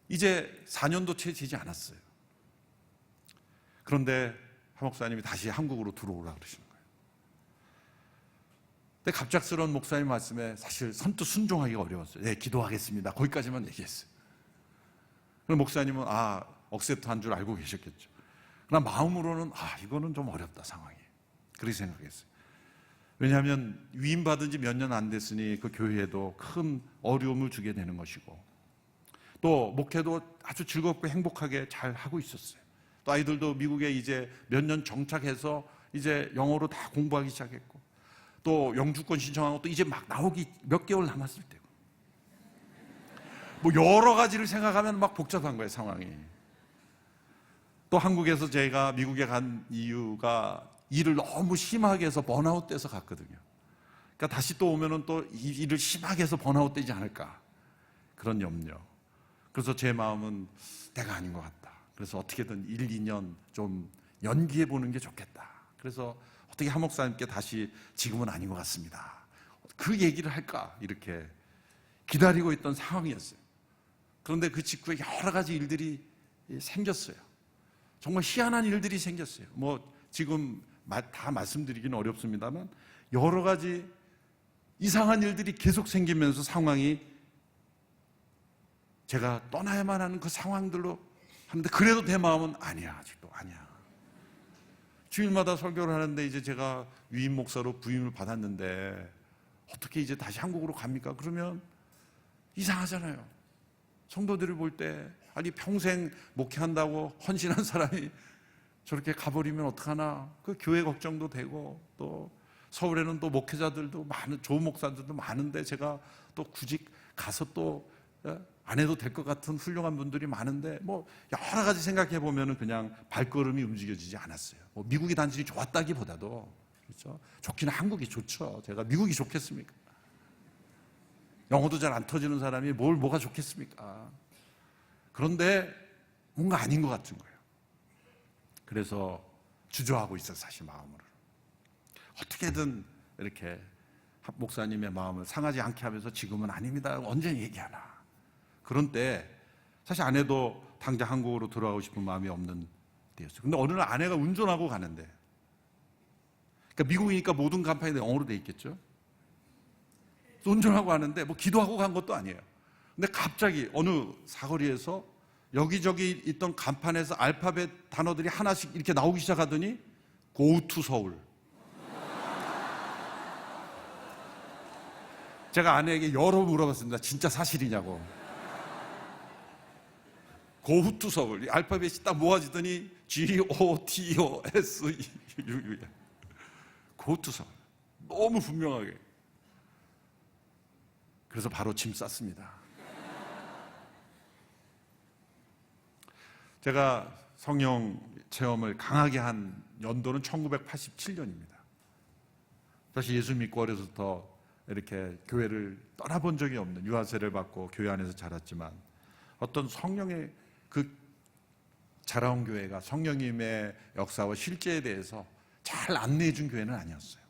이제 4년도 채 되지 않았어요. 그런데 한 목사님이 다시 한국으로 들어오라고 그러시는 거예요. 근데 갑작스러운 목사님 말씀에 사실 선뜻 순종하기가 어려웠어요. 네, 기도하겠습니다. 거기까지만 얘기했어요. 그럼 목사님은 억셉트 한 줄 알고 계셨겠죠. 그러나 마음으로는 이거는 좀 어렵다 상황이. 그렇게 생각했어요. 왜냐하면 위임받은 지 몇 년 안 됐으니 그 교회에도 큰 어려움을 주게 되는 것이고 또 목회도 아주 즐겁고 행복하게 잘 하고 있었어요. 또 아이들도 미국에 이제 몇 년 정착해서 이제 영어로 다 공부하기 시작했고 또 영주권 신청하고 또 이제 막 나오기 몇 개월 남았을 때고 뭐 여러 가지를 생각하면 막 복잡한 거예요 상황이. 또 한국에서 제가 미국에 간 이유가 일을 너무 심하게 해서 번아웃 돼서 갔거든요. 그러니까 다시 또 오면은 또 일을 심하게 해서 번아웃 되지 않을까 그런 염려. 그래서 제 마음은 내가 아닌 것 같다. 그래서 어떻게든 1, 2년 좀 연기해 보는 게 좋겠다. 그래서 어떻게 한 목사님께 다시 지금은 아닌 것 같습니다. 그 얘기를 할까 이렇게 기다리고 있던 상황이었어요. 그런데 그 직후에 여러 가지 일들이 생겼어요. 정말 희한한 일들이 생겼어요. 뭐 지금 다 말씀드리기는 어렵습니다만 여러 가지 이상한 일들이 계속 생기면서 상황이 제가 떠나야만 하는 그 상황들로 하는데 그래도 내 마음은 아니야. 아직도 아니야. 주일마다 설교를 하는데 이제 제가 위임 목사로 부임을 받았는데 어떻게 이제 다시 한국으로 갑니까? 그러면 이상하잖아요. 성도들을 볼 때 아니 평생 목회한다고 헌신한 사람이 저렇게 가버리면 어떡하나 그 교회 걱정도 되고 또 서울에는 또 목회자들도 많은 좋은 목사들도 많은데 제가 또 굳이 가서 또 안 해도 될 것 같은 훌륭한 분들이 많은데 뭐 여러 가지 생각해 보면은 그냥 발걸음이 움직여지지 않았어요. 뭐 미국이 단순히 좋았다기보다도 그렇죠. 좋기는 한국이 좋죠. 제가 미국이 좋겠습니까? 영어도 잘 안 터지는 사람이 뭐가 좋겠습니까? 그런데 뭔가 아닌 것 같은 거예요. 그래서 주저하고 있어요, 사실 마음으로. 어떻게든 이렇게 목사님의 마음을 상하지 않게 하면서 지금은 아닙니다. 언제 얘기하나. 그런 때 사실 아내도 당장 한국으로 돌아가고 싶은 마음이 없는 때였어요. 근데 어느 날 아내가 운전하고 가는데, 그러니까 미국이니까 모든 간판이 영어로 돼 있겠죠. 운전하고 가는데 뭐 기도하고 간 것도 아니에요. 근데 갑자기 어느 사거리에서 여기저기 있던 간판에서 알파벳 단어들이 하나씩 이렇게 나오기 시작하더니 Go to 서울. 제가 아내에게 여러 번 물어봤습니다. 진짜 사실이냐고. Go to 서울. 이 알파벳이 딱 모아지더니 G-O-T-O-S-E. Go to 서울. 너무 분명하게. 그래서 바로 짐 쌌습니다. 제가 성령 체험을 강하게 한 연도는 1987년입니다. 사실 예수 믿고 어려서부터 이렇게 교회를 떠나본 적이 없는, 유아세를 받고 교회 안에서 자랐지만 어떤 성령의 그 자라온 교회가 성령님의 역사와 실제에 대해서 잘 안내해 준 교회는 아니었어요.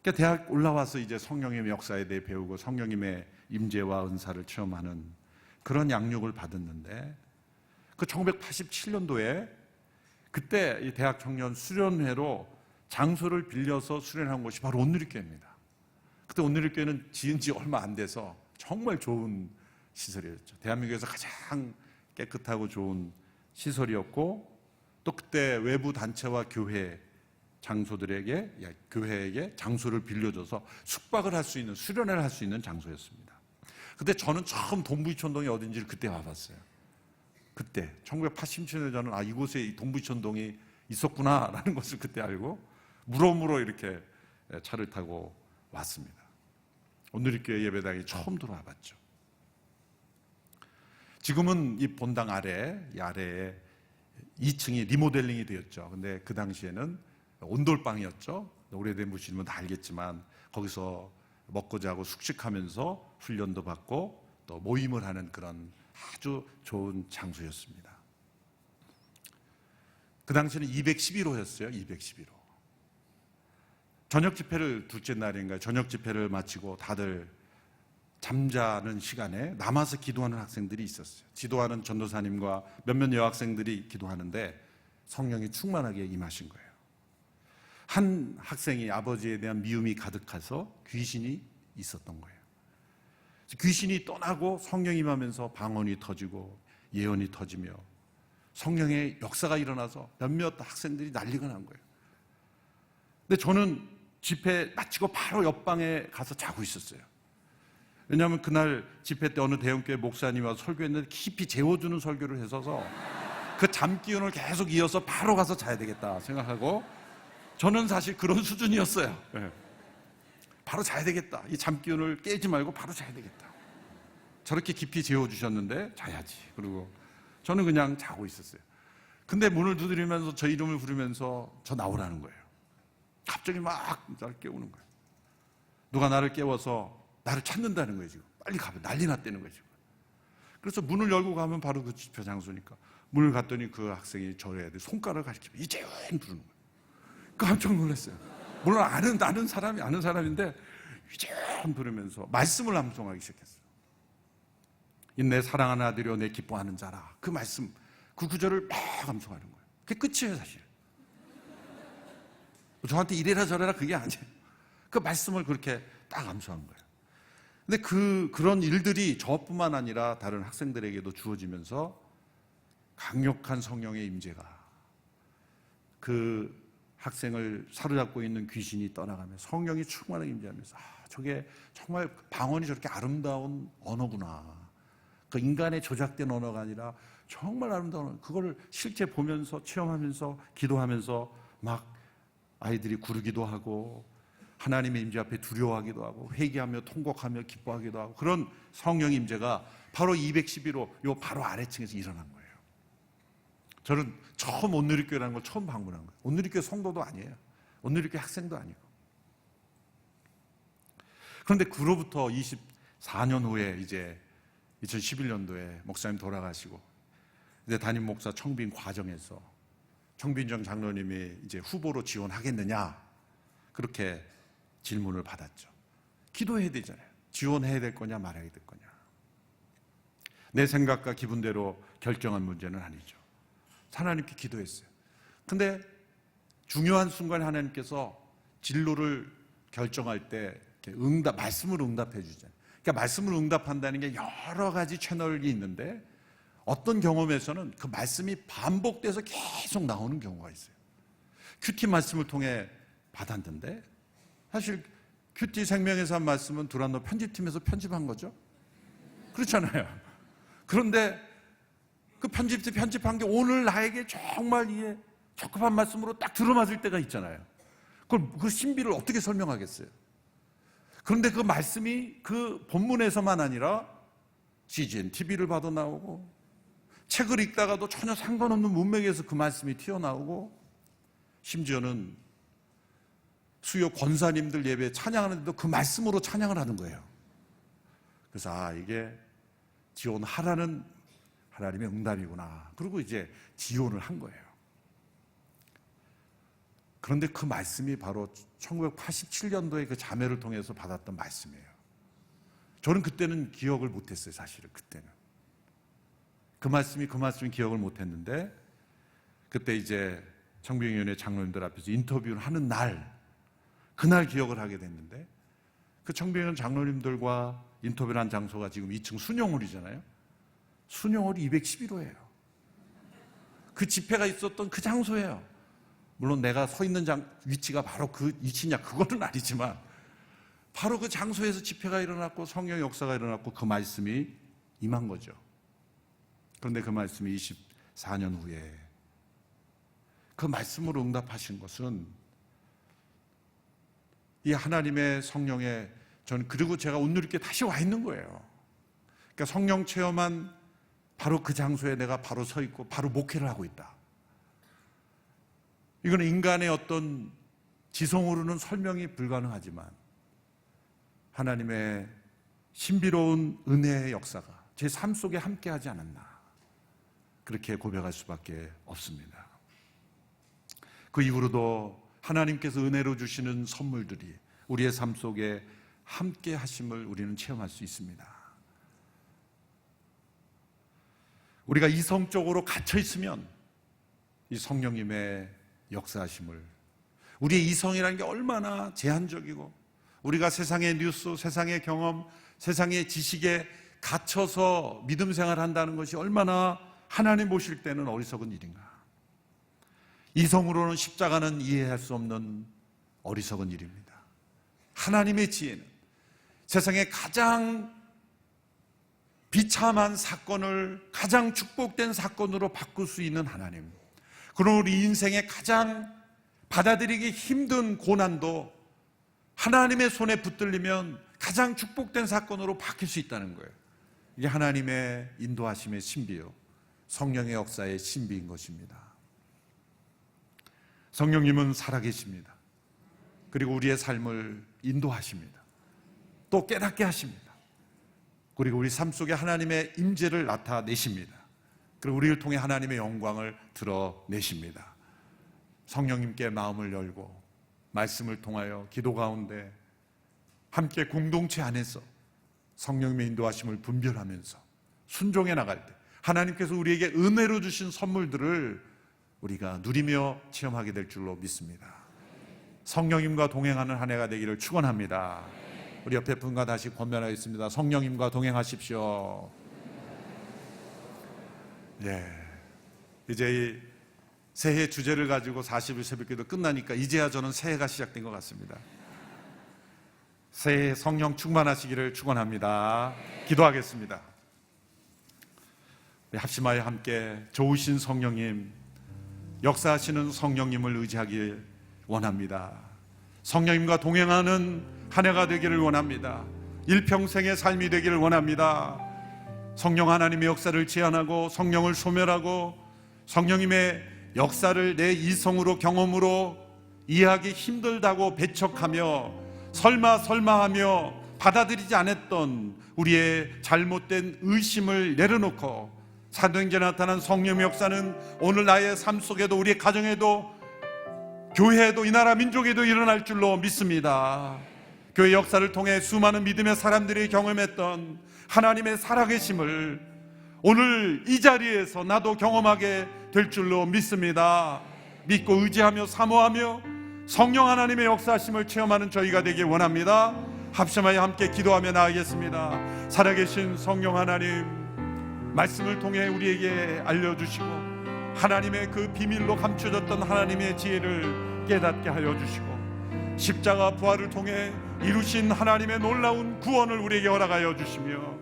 그러니까 대학 올라와서 이제 성령님의 역사에 대해 배우고 성령님의 임재와 은사를 체험하는 그런 양육을 받았는데, 그 1987년도에 그때 이 대학 청년 수련회로 장소를 빌려서 수련한 곳이 바로 온누리교회입니다. 그때 온누리교회는 지은 지 얼마 안 돼서 정말 좋은 시설이었죠. 대한민국에서 가장 깨끗하고 좋은 시설이었고, 또 그때 외부 단체와 교회 장소들에게, 교회에게 장소를 빌려줘서 숙박을 할 수 있는, 수련회를 할 수 있는 장소였습니다. 근데 저는 처음 동부이촌동이 어딘지를 그때 와봤어요. 그때 1987년에 저는 이곳에 이 동부이촌동이 있었구나라는 것을 그때 알고 물어물어 이렇게 차를 타고 왔습니다. 온누리교회 예배당에 처음 들어와 봤죠. 지금은 이 본당 아래, 이 아래에 2층이 리모델링이 되었죠. 근데 그 당시에는 온돌방이었죠. 오래된 분이면 다 알겠지만 거기서 먹고 자고 숙식하면서 훈련도 받고 또 모임을 하는 그런 아주 좋은 장소였습니다. 그 당시에는 211호였어요. 211호. 저녁 집회를 둘째 날인가 저녁 집회를 마치고 다들 잠자는 시간에 남아서 기도하는 학생들이 있었어요. 지도하는 전도사님과 몇몇 여학생들이 기도하는데 성령이 충만하게 임하신 거예요. 한 학생이 아버지에 대한 미움이 가득해서 귀신이 있었던 거예요. 귀신이 떠나고 성령이 임하면서 방언이 터지고 예언이 터지며 성령의 역사가 일어나서 몇몇 학생들이 난리가 난 거예요. 근데 저는 집회 마치고 바로 옆방에 가서 자고 있었어요. 왜냐하면 그날 집회 때 어느 대형교회 목사님이 와서 설교했는데 깊이 재워주는 설교를 했어서 그 잠기운을 계속 이어서 바로 가서 자야 되겠다 생각하고, 저는 사실 그런 수준이었어요. 바로 자야 되겠다. 이 잠기운을 깨지 말고 바로 자야 되겠다. 저렇게 깊이 재워주셨는데 자야지. 그리고 저는 그냥 자고 있었어요. 근데 문을 두드리면서 저 이름을 부르면서 저 나오라는 거예요. 갑자기 막 나를 깨우는 거예요. 누가 나를 깨워서 나를 찾는다는 거예요. 지금 빨리 가면 난리 났다는 거예요. 지금. 그래서 문을 열고 가면 바로 그 집회 장소니까 문을 갔더니 그 학생이 저의 애들 손가락을 가리키며 이재훈 부르는 거예요. 깜짝 놀랐어요. 물론 아는 사람인데 이재훈 부르면서 말씀을 암송하기 시작했어요. 내 사랑하는 아들이여 내 기뻐하는 자라. 그 말씀, 그 구절을 막 암송하는 거예요. 그게 끝이에요, 사실. 저한테 이래라 저래라 그게 아니에요. 그 말씀을 그렇게 딱 암송한 거예요. 근데 그런 일들이 저뿐만 아니라 다른 학생들에게도 주어지면서 강력한 성령의 임재가 그 학생을 사로잡고 있는 귀신이 떠나가며 성령이 충만하게 임재하면서 저게 정말 방언이 저렇게 아름다운 언어구나. 그 인간의 조작된 언어가 아니라 정말 아름다운 언어. 그걸 실제 보면서 체험하면서 기도하면서 막 아이들이 구르기도 하고 하나님의 임재 앞에 두려워하기도 하고 회개하며 통곡하며 기뻐하기도 하고 그런 성령 임재가 바로 211호 요 바로 아래층에서 일어난 거예요. 저는 처음 온누리교회라는 걸 처음 방문한 거예요. 온누리교회 성도도 아니에요. 온누리교회 학생도 아니고. 그런데 그로부터 24년 후에 이제 2011년도에 목사님 돌아가시고 이제 담임 목사 청빙 과정에서 청빈정 장로님이 이제 후보로 지원하겠느냐 그렇게 질문을 받았죠. 기도해야 되잖아요. 지원해야 될 거냐 말아야 될 거냐. 내 생각과 기분대로 결정한 문제는 아니죠. 하나님께 기도했어요. 근데 중요한 순간에 하나님께서 진로를 결정할 때 말씀으로 응답해 주잖아요. 그러니까 말씀으로 응답한다는 게 여러 가지 채널이 있는데 어떤 경험에서는 그 말씀이 반복돼서 계속 나오는 경우가 있어요. 큐티 말씀을 통해 받았는데 사실 큐티 생명에서 한 말씀은 두란노 편집팀에서 편집한 거죠. 그렇잖아요. 그런데 그 편집팀 편집한 게 오늘 나에게 정말 이게 적합한 말씀으로 딱 들어맞을 때가 있잖아요. 그 신비를 어떻게 설명하겠어요? 그런데 그 말씀이 그 본문에서만 아니라 CGN TV를 봐도 나오고 책을 읽다가도 전혀 상관없는 문맥에서 그 말씀이 튀어나오고 심지어는 수요 권사님들 예배 찬양하는데도 그 말씀으로 찬양을 하는 거예요. 그래서 이게 지원하라는 하나님의 응답이구나. 그리고 이제 지원을 한 거예요. 그런데 그 말씀이 바로 1987년도에 그 자매를 통해서 받았던 말씀이에요. 저는 그때는 기억을 못했어요. 사실은 그때는 그 말씀이 기억을 못했는데 그때 이제 청빙위원회 장로님들 앞에서 인터뷰를 하는 그날 기억을 하게 됐는데 그 청빙위원 장로님들과 인터뷰를 한 장소가 지금 2층 순영홀이잖아요. 순영홀이 211호예요. 그 집회가 있었던 그 장소예요. 물론 내가 서 있는 위치가 바로 그 위치냐 그거는 아니지만 바로 그 장소에서 집회가 일어났고 성령의 역사가 일어났고 그 말씀이 임한 거죠. 그런데 그 말씀이 24년 후에 그 말씀으로 응답하신 것은 이 하나님의 성령의 저는 그리고 제가 오늘 이렇게 다시 와 있는 거예요. 그러니까 성령 체험한 바로 그 장소에 내가 바로 서 있고 바로 목회를 하고 있다. 이거는 인간의 어떤 지성으로는 설명이 불가능하지만 하나님의 신비로운 은혜의 역사가 제 삶 속에 함께하지 않았나 그렇게 고백할 수밖에 없습니다. 그 이후로도 하나님께서 은혜로 주시는 선물들이 우리의 삶 속에 함께 하심을 우리는 체험할 수 있습니다. 우리가 이성적으로 갇혀 있으면 이 성령님의 역사하심을 우리의 이성이라는 게 얼마나 제한적이고 우리가 세상의 뉴스, 세상의 경험, 세상의 지식에 갇혀서 믿음 생활을 한다는 것이 얼마나 하나님 보실 때는 어리석은 일인가. 이성으로는 십자가는 이해할 수 없는 어리석은 일입니다. 하나님의 지혜는 세상에 가장 비참한 사건을 가장 축복된 사건으로 바꿀 수 있는 하나님. 그럼 우리 인생의 가장 받아들이기 힘든 고난도 하나님의 손에 붙들리면 가장 축복된 사건으로 바뀔 수 있다는 거예요. 이게 하나님의 인도하심의 신비요, 성령의 역사의 신비인 것입니다. 성령님은 살아계십니다. 그리고 우리의 삶을 인도하십니다. 또 깨닫게 하십니다. 그리고 우리 삶 속에 하나님의 임재를 나타내십니다. 그리고 우리를 통해 하나님의 영광을 드러내십니다. 성령님께 마음을 열고 말씀을 통하여 기도 가운데 함께 공동체 안에서 성령님의 인도하심을 분별하면서 순종해 나갈 때 하나님께서 우리에게 은혜로 주신 선물들을 우리가 누리며 체험하게 될 줄로 믿습니다. 성령님과 동행하는 한 해가 되기를 축원합니다. 우리 옆에 분과 다시 권면하겠습니다. 성령님과 동행하십시오. 이제 이 새해 주제를 가지고 40일 새벽기도 끝나니까 이제야 저는 새해가 시작된 것 같습니다. 새해 성령 충만하시기를 축원합니다. 기도하겠습니다. 우리 합심하여 함께 좋으신 성령님, 역사하시는 성령님을 의지하길 원합니다. 성령님과 동행하는 한 해가 되기를 원합니다. 일평생의 삶이 되기를 원합니다. 성령 하나님의 역사를 제한하고 성령을 소멸하고 성령님의 역사를 내 이성으로 경험으로 이해하기 힘들다고 배척하며 설마하며 받아들이지 않았던 우리의 잘못된 의심을 내려놓고 사도행전에 나타난 성령의 역사는 오늘 나의 삶 속에도 우리의 가정에도 교회에도 이 나라 민족에도 일어날 줄로 믿습니다. 교회 역사를 통해 수많은 믿음의 사람들이 경험했던 하나님의 살아계심을 오늘 이 자리에서 나도 경험하게 될 줄로 믿습니다. 믿고 의지하며 사모하며 성령 하나님의 역사하심을 체험하는 저희가 되길 원합니다. 합심하여 함께 기도하며 나아가겠습니다. 살아계신 성령 하나님, 말씀을 통해 우리에게 알려주시고 하나님의 그 비밀로 감춰졌던 하나님의 지혜를 깨닫게 하여 주시고 십자가 부활을 통해 이루신 하나님의 놀라운 구원을 우리에게 허락하여 주시며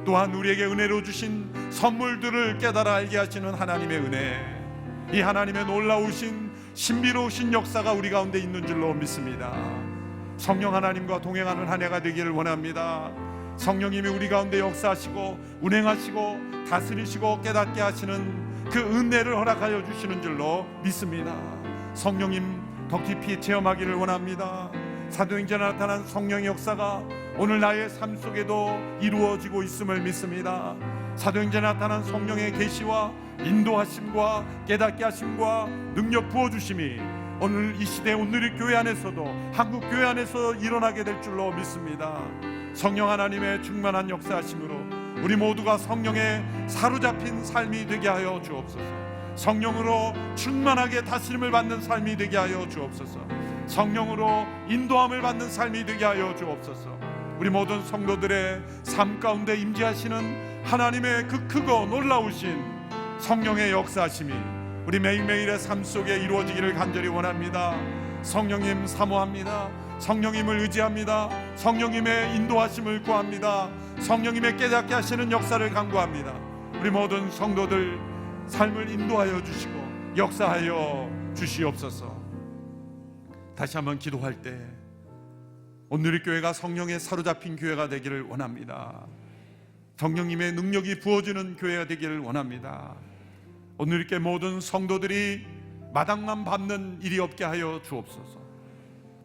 또한 우리에게 은혜로 주신 선물들을 깨달아 알게 하시는 하나님의 은혜, 이 하나님의 놀라우신 신비로우신 역사가 우리 가운데 있는 줄로 믿습니다. 성령 하나님과 동행하는 한 해가 되기를 원합니다. 성령님이 우리 가운데 역사하시고 운행하시고 다스리시고 깨닫게 하시는 그 은혜를 허락하여 주시는 줄로 믿습니다. 성령님 더 깊이 체험하기를 원합니다. 사도행전에 나타난 성령의 역사가 오늘 나의 삶 속에도 이루어지고 있음을 믿습니다. 사도행전에 나타난 성령의 계시와 인도하심과 깨닫게 하심과 능력 부어주심이 오늘 이 시대 오늘의 교회 안에서도 한국 교회 안에서 일어나게 될 줄로 믿습니다. 성령 하나님의 충만한 역사하심으로 우리 모두가 성령에 사로잡힌 삶이 되게 하여 주옵소서. 성령으로 충만하게 다스림을 받는 삶이 되게 하여 주옵소서. 성령으로 인도함을 받는 삶이 되게 하여 주옵소서. 우리 모든 성도들의 삶 가운데 임재하시는 하나님의 그 크고 놀라우신 성령의 역사하심이 우리 매일매일의 삶 속에 이루어지기를 간절히 원합니다. 성령님 사모합니다. 성령님을 의지합니다. 성령님의 인도하심을 구합니다. 성령님의 깨닫게 하시는 역사를 간구합니다. 우리 모든 성도들 삶을 인도하여 주시고 역사하여 주시옵소서. 다시 한번 기도할 때 오늘의 교회가 성령에 사로잡힌 교회가 되기를 원합니다. 성령님의 능력이 부어지는 교회가 되기를 원합니다. 오늘 이렇게 모든 성도들이 마당만 밟는 일이 없게 하여 주옵소서.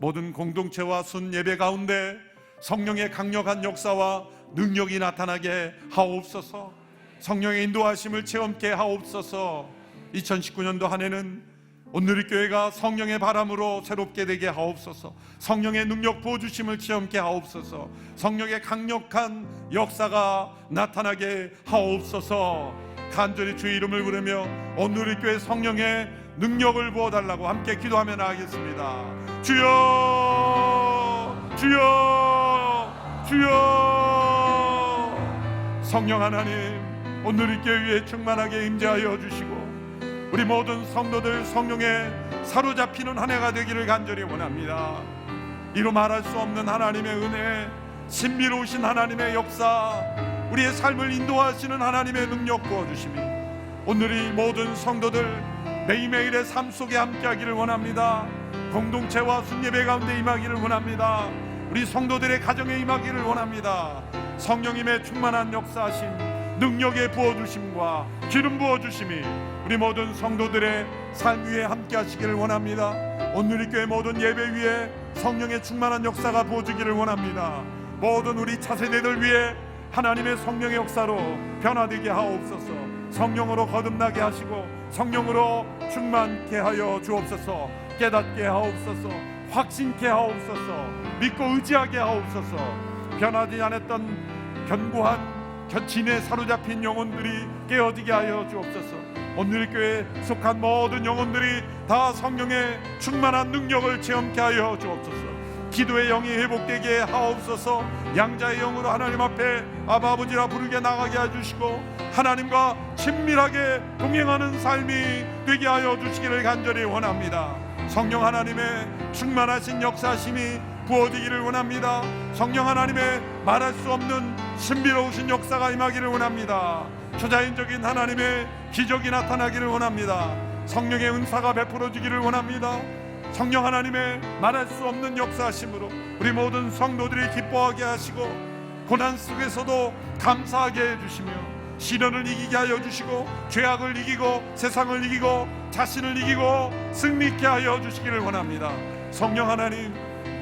모든 공동체와 순 예배 가운데 성령의 강력한 역사와 능력이 나타나게 하옵소서. 성령의 인도하심을 체험케 하옵소서. 2019년도 한 해는 오늘의 교회가 성령의 바람으로 새롭게 되게 하옵소서. 성령의 능력 부어주심을 체험케 하옵소서. 성령의 강력한 역사가 나타나게 하옵소서. 간절히 주의 이름을 부르며 오늘의 교회 성령의 능력을 부어달라고 함께 기도하며 나가겠습니다. 주여, 주여, 주여. 성령 하나님, 오늘의 교회에 충만하게 임재하여 주시고 우리 모든 성도들 성령에 사로잡히는 한 해가 되기를 간절히 원합니다. 이루 말할 수 없는 하나님의 은혜, 신비로우신 하나님의 역사, 우리의 삶을 인도하시는 하나님의 능력 부어주심이 오늘의 모든 성도들 매일매일의 삶 속에 함께하기를 원합니다. 공동체와 순예배 가운데 임하기를 원합니다. 우리 성도들의 가정에 임하기를 원합니다. 성령님의 충만한 역사하심, 능력의 부어주심과 기름 부어주심이 우리 모든 성도들의 삶 위에 함께 하시기를 원합니다. 오늘 이 교회 모든 예배 위에 성령의 충만한 역사가 부어지기를 원합니다. 모든 우리 차세대들 위해 하나님의 성령의 역사로 변화되게 하옵소서. 성령으로 거듭나게 하시고 성령으로 충만케 하여 주옵소서. 깨닫게 하옵소서. 확신케 하옵소서. 믿고 의지하게 하옵소서. 변하지 않았던 견고한 진에 사로잡힌 영혼들이 깨어지게 하여 주옵소서. 오늘 교회에 속한 모든 영혼들이 다 성령의 충만한 능력을 체험케 하여 주옵소서. 기도의 영이 회복되게 하옵소서. 양자의 영으로 하나님 앞에 아바 아버지라 부르게 나가게 해주시고 하나님과 친밀하게 동행하는 삶이 되게 하여 주시기를 간절히 원합니다. 성령 하나님의 충만하신 역사심이 부어지기를 원합니다. 성령 하나님의 말할 수 없는 신비로우신 역사가 임하기를 원합니다. 초자연적인 하나님의 기적이 나타나기를 원합니다. 성령의 은사가 베풀어지기를 원합니다. 성령 하나님의 말할 수 없는 역사하심으로 우리 모든 성도들이 기뻐하게 하시고 고난 속에서도 감사하게 해주시며 시련을 이기게 하여 주시고 죄악을 이기고 세상을 이기고 자신을 이기고 승리케 하여 주시기를 원합니다. 성령 하나님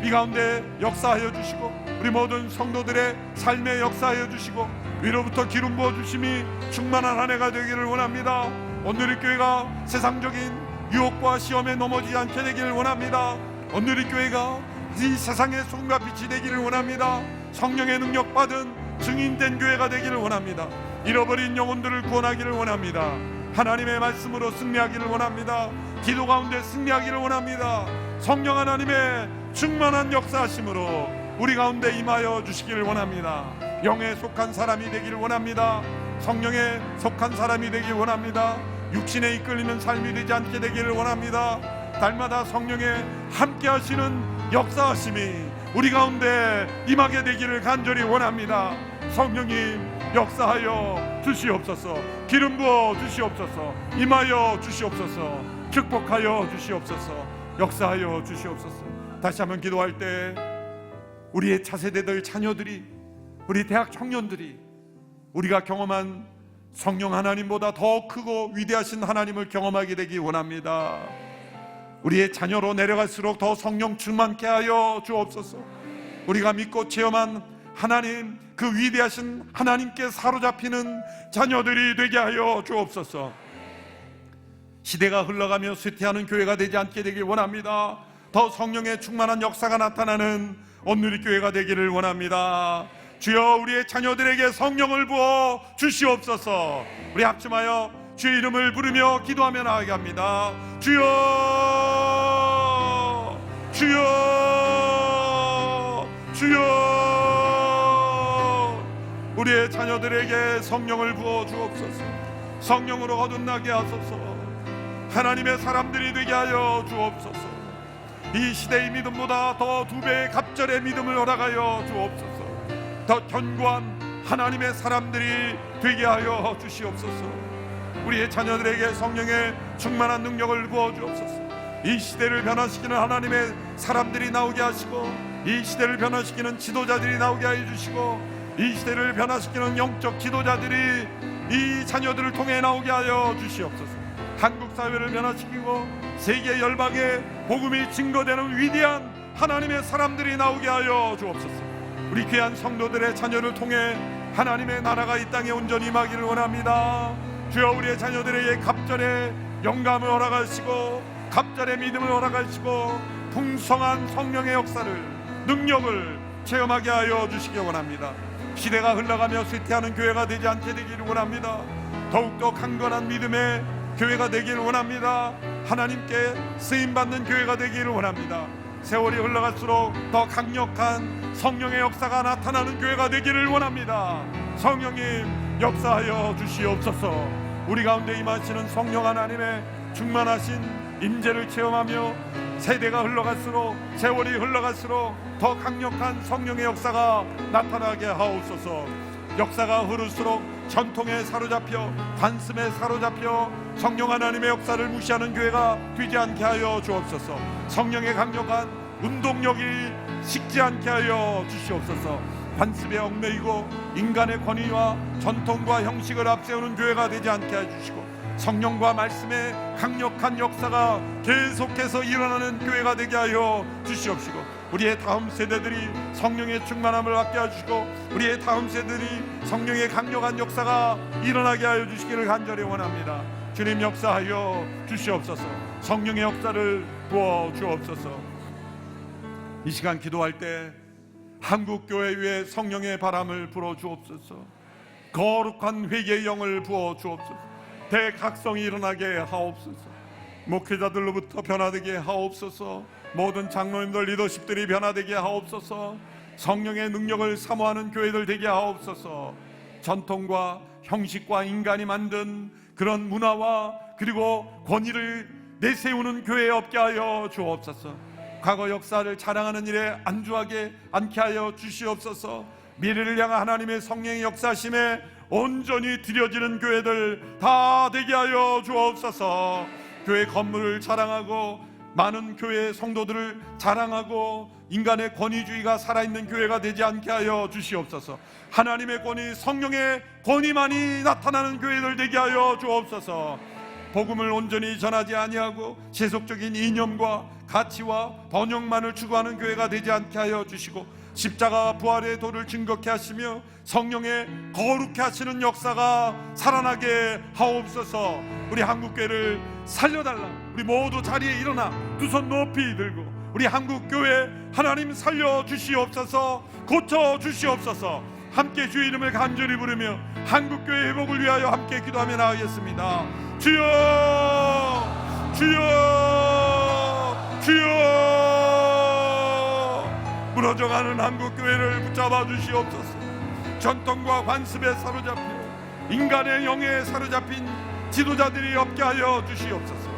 이 가운데 역사하여 주시고 우리 모든 성도들의 삶에 역사하여 주시고 위로부터 기름 부어 주심이 충만한 한 해가 되기를 원합니다. 오늘의 교회가 세상적인 유혹과 시험에 넘어지지 않게 되기를 원합니다. 오늘의 교회가 이 세상의 소금과 빛이 되기를 원합니다. 성령의 능력 받은 증인된 교회가 되기를 원합니다. 잃어버린 영혼들을 구원하기를 원합니다. 하나님의 말씀으로 승리하기를 원합니다. 기도 가운데 승리하기를 원합니다. 성령 하나님의 충만한 역사하심으로 우리 가운데 임하여 주시기를 원합니다. 영에 속한 사람이 되기를 원합니다. 성령에 속한 사람이 되기를 원합니다. 육신에 이끌리는 삶이 되지 않게 되기를 원합니다. 날마다 성령에 함께 하시는 역사하심이 우리 가운데 임하게 되기를 간절히 원합니다. 성령님 역사하여 주시옵소서. 기름 부어 주시옵소서. 임하여 주시옵소서. 축복하여 주시옵소서. 역사하여 주시옵소서. 다시 한번 기도할 때 우리의 차세대들 자녀들이, 우리 대학 청년들이 우리가 경험한 성령 하나님보다 더 크고 위대하신 하나님을 경험하게 되기 원합니다. 우리의 자녀로 내려갈수록 더 성령 충만케 하여 주옵소서. 우리가 믿고 체험한 하나님, 그 위대하신 하나님께 사로잡히는 자녀들이 되게 하여 주옵소서. 시대가 흘러가며 쇠퇴하는 교회가 되지 않게 되길 원합니다. 더 성령의 충만한 역사가 나타나는 온누리교회가 되기를 원합니다. 주여, 우리의 자녀들에게 성령을 부어 주시옵소서. 우리 합심하여 주의 이름을 부르며 기도하며 나아갑니다. 주여, 주여, 주여. 우리의 자녀들에게 성령을 부어 주옵소서. 성령으로 거듭나게 하소서. 하나님의 사람들이 되게 하여 주옵소서. 이 시대의 믿음보다 더 2배의 갑절의 믿음을 허락하여 주옵소서. 더 견고한 하나님의 사람들이 되게 하여 주시옵소서. 우리의 자녀들에게 성령의 충만한 능력을 부어 주옵소서. 이 시대를 변화시키는 하나님의 사람들이 나오게 하시고, 이 시대를 변화시키는 지도자들이 나오게 해 주시고, 이 시대를 변화시키는 영적 지도자들이 이 자녀들을 통해 나오게 하여 주시옵소서. 한국 사회를 변화시키고 세계 열방에 복음이 증거되는 위대한 하나님의 사람들이 나오게 하여 주옵소서. 우리 귀한 성도들의 자녀를 통해 하나님의 나라가 이 땅에 온전히 임하기를 원합니다. 주여, 우리의 자녀들에게 갑절의 영감을 허락하시고, 갑절의 믿음을 허락하시고, 풍성한 성령의 역사를, 능력을 체험하게 하여 주시기 원합니다. 시대가 흘러가며 쇠퇴하는 교회가 되지 않게 되기를 원합니다. 더욱더 강건한 믿음의 교회가 되기를 원합니다. 하나님께 쓰임받는 교회가 되기를 원합니다. 세월이 흘러갈수록 더 강력한 성령의 역사가 나타나는 교회가 되기를 원합니다. 성령님 역사하여 주시옵소서. 우리 가운데 임하시는 성령 하나님의 충만하신 임재를 체험하며 세대가 흘러갈수록, 세월이 흘러갈수록 더 강력한 성령의 역사가 나타나게 하옵소서. 역사가 흐를수록 전통에 사로잡혀, 관습에 사로잡혀 성령 하나님의 역사를 무시하는 교회가 되지 않게 하여 주옵소서. 성령의 강력한 운동력이 식지 않게 하여 주시옵소서. 관습에 얽매이고 인간의 권위와 전통과 형식을 앞세우는 교회가 되지 않게 해주시고, 성령과 말씀의 강력한 역사가 계속해서 일어나는 교회가 되게 하여 주시옵시고, 우리의 다음 세대들이 성령의 충만함을 받게 해주시고, 우리의 다음 세대들이 성령의 강력한 역사가 일어나게 하여 주시기를 간절히 원합니다. 주님 역사하여 주시옵소서. 성령의 역사를 부어 주옵소서. 이 시간 기도할 때 한국교회 위에 성령의 바람을 불어 주옵소서. 거룩한 회개의 영을 부어 주옵소서. 대각성이 일어나게 하옵소서. 목회자들로부터 변화되게 하옵소서. 모든 장로님들, 리더십들이 변화되게 하옵소서. 성령의 능력을 사모하는 교회들 되게 하옵소서. 전통과 형식과 인간이 만든 그런 문화와 그리고 권위를 내세우는 교회에 없게 하여 주옵소서. 과거 역사를 자랑하는 일에 안주하게 않게 하여 주시옵소서. 미래를 향한 하나님의 성령의 역사심에 온전히 드려지는 교회들 다 되게 하여 주옵소서. 교회 건물을 자랑하고 많은 교회 성도들을 자랑하고 인간의 권위주의가 살아있는 교회가 되지 않게 하여 주시옵소서. 하나님의 권위, 성령의 권위만이 나타나는 교회들 되게 하여 주옵소서. 복음을 온전히 전하지 아니하고 세속적인 이념과 가치와 번영만을 추구하는 교회가 되지 않게 하여 주시고, 십자가 부활의 도를 증거케 하시며 성령의 거룩케 하시는 역사가 살아나게 하옵소서. 우리 한국교회를 살려달라. 우리 모두 자리에 일어나 두 손 높이 들고 우리 한국교회 하나님 살려주시옵소서, 고쳐주시옵소서. 함께 주의 이름을 간절히 부르며 한국교회 회복을 위하여 함께 기도하며 나아가겠습니다. 주여, 주여, 주여. 무너져가는 한국교회를 붙잡아 주시옵소서. 전통과 관습에 사로잡혀 인간의 영에 사로잡힌 지도자들이 없게 하여 주시옵소서.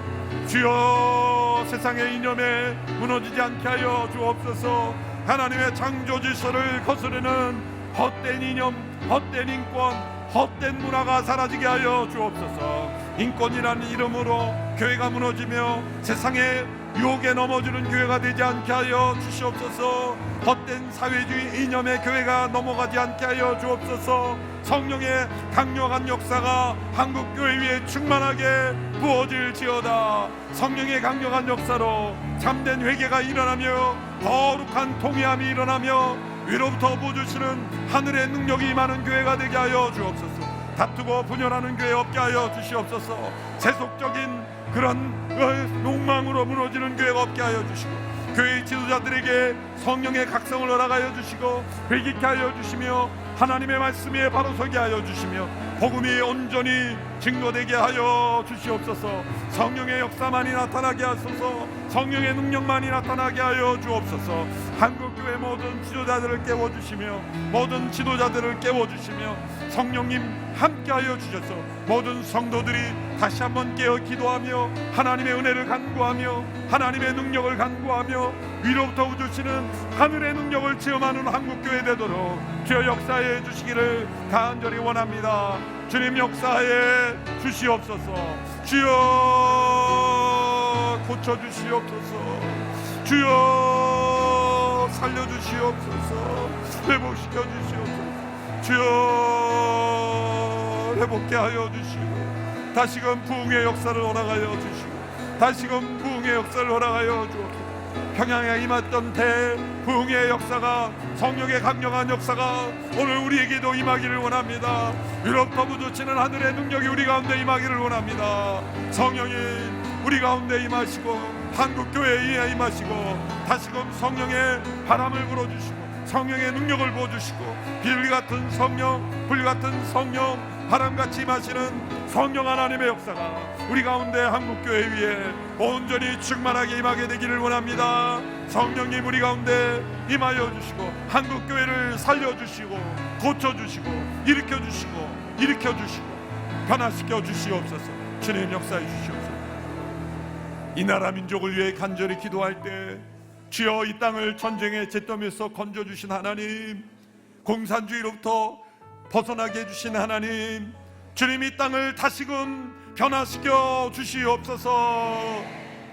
주여, 세상의 이념에 무너지지 않게 하여 주옵소서. 하나님의 창조 질서를 거스르는 헛된 이념, 헛된 인권, 헛된 문화가 사라지게 하여 주옵소서. 인권이라는 이름으로 교회가 무너지며 세상의 유혹에 넘어지는 교회가 되지 않게 하여 주시옵소서. 헛된 사회주의 이념의 교회가 넘어가지 않게 하여 주옵소서. 성령의 강력한 역사가 한국교회 위에 충만하게 부어질지어다. 성령의 강력한 역사로 참된 회개가 일어나며 거룩한 통회함이 일어나며 위로부터 부어주시는 하늘의 능력이 임하는 교회가 되게 하여 주옵소서. 다투고 분열하는 교회 없게 하여 주시옵소서. 세속적인 그런 욕망으로 무너지는 교회가 없게 하여 주시고, 교회의 지도자들에게 성령의 각성을 허락하여 주시고 회개케 하여 주시며 하나님의 말씀에 바로 서게 하여 주시며 복음이 온전히 증거되게 하여 주시옵소서. 성령의 역사만이 나타나게 하소서. 성령의 능력만이 나타나게 하여 주옵소서. 한국교회 모든 지도자들을 깨워주시며 모든 지도자들을 깨워주시며 성령님 함께하여 주셔서 모든 성도들이 다시 한번 깨어 기도하며 하나님의 은혜를 간구하며 하나님의 능력을 간구하며 위로부터 주시는 하늘의 능력을 체험하는 한국교회 되도록 주여 역사해 주시기를 간절히 원합니다. 주님 역사해 주시옵소서. 주여 고쳐주시옵소서. 주여 살려주시옵소서. 회복시켜 주시옵소서. 주여 회복케 하여 주시고 다시금 부흥의 역사를 허락하여 주시고 다시금 부흥의 역사를 허락하여 주옵소서. 평양에 임했던 대부흥의 역사가 성령의 강력한 역사가 오늘 우리에게도 임하기를 원합니다. 위로부터 부딪히는 하늘의 능력이 우리 가운데 임하기를 원합니다. 성령이 우리 가운데 임하시고 한국교회에 임하시고 다시금 성령의 바람을 불어주시고 성령의 능력을 부어주시고 불같은 성령, 불같은 성령, 바람같이 임하시는 성령 하나님의 역사가 우리 가운데 한국교회 위에 온전히 충만하게 임하게 되기를 원합니다. 성령님 우리 가운데 임하여 주시고 한국교회를 살려주시고 고쳐주시고 일으켜주시고 변화시켜 주시옵소서. 주님 역사해 주시옵소서. 이 나라 민족을 위해 간절히 기도할 때 주여 이 땅을 전쟁의 잿더미에서 건져주신 하나님, 공산주의로부터 벗어나게 해주신 하나님, 주님 이 땅을 다시금 변화시켜 주시옵소서.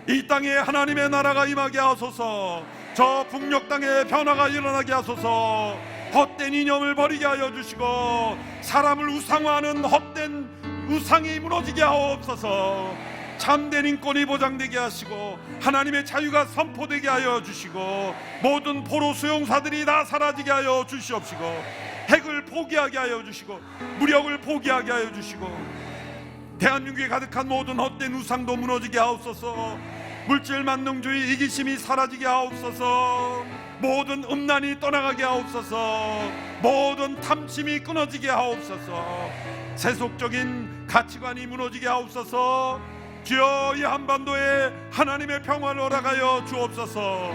이 땅에 하나님의 나라가 임하게 하소서. 저 북녘 땅에 변화가 일어나게 하소서. 헛된 이념을 버리게 하여 주시고 사람을 우상화하는 헛된 우상이 무너지게 하옵소서. 참된 인권이 보장되게 하시고 하나님의 자유가 선포되게 하여 주시고 모든 포로 수용사들이 다 사라지게 하여 주시옵시고 핵을 포기하게 하여 주시고 무력을 포기하게 하여 주시고 대한민국에 가득한 모든 헛된 우상도 무너지게 하옵소서. 물질 만능주의 이기심이 사라지게 하옵소서. 모든 음란이 떠나가게 하옵소서. 모든 탐심이 끊어지게 하옵소서. 세속적인 가치관이 무너지게 하옵소서. 주여 이 한반도에 하나님의 평화를 허락하여 주옵소서.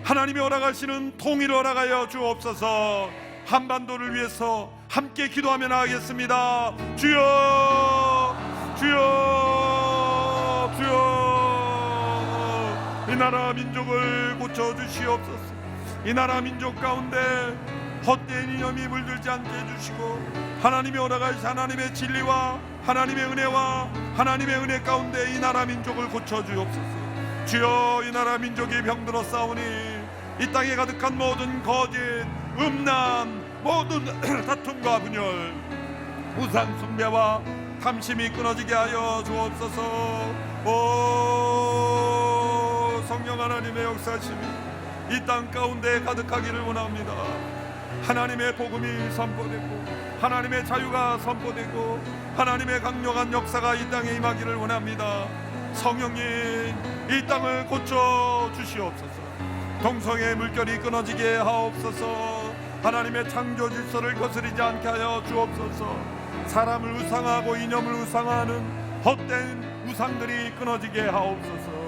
하나님이 허락하시는 통일을 허락하여 주옵소서. 한반도를 위해서 함께 기도하며 나가겠습니다. 주여 주여 주여 이 나라 민족을 고쳐주시옵소서. 이 나라 민족 가운데 헛된 이념이 물들지 않게 해주시고 하나님이 허락하신 하나님의 진리와 하나님의 은혜와 하나님의 은혜 가운데 이 나라 민족을 고쳐주옵소서. 주여 이 나라 민족이 병들어 싸우니 이 땅에 가득한 모든 거짓, 음란, 모든 다툼과 분열, 우상 숭배와 탐심이 끊어지게 하여 주옵소서. 오 성령 하나님의 역사심이 이 땅 가운데 가득하기를 원합니다. 하나님의 복음이 선포되고 하나님의 자유가 선포되고 하나님의 강력한 역사가 이 땅에 임하기를 원합니다. 성령님 이 땅을 고쳐 주시옵소서. 동성애의 물결이 끊어지게 하옵소서. 하나님의 창조 질서를 거스르지 않게 하여 주옵소서. 사람을 우상하고 이념을 우상하는 헛된 우상들이 끊어지게 하옵소서.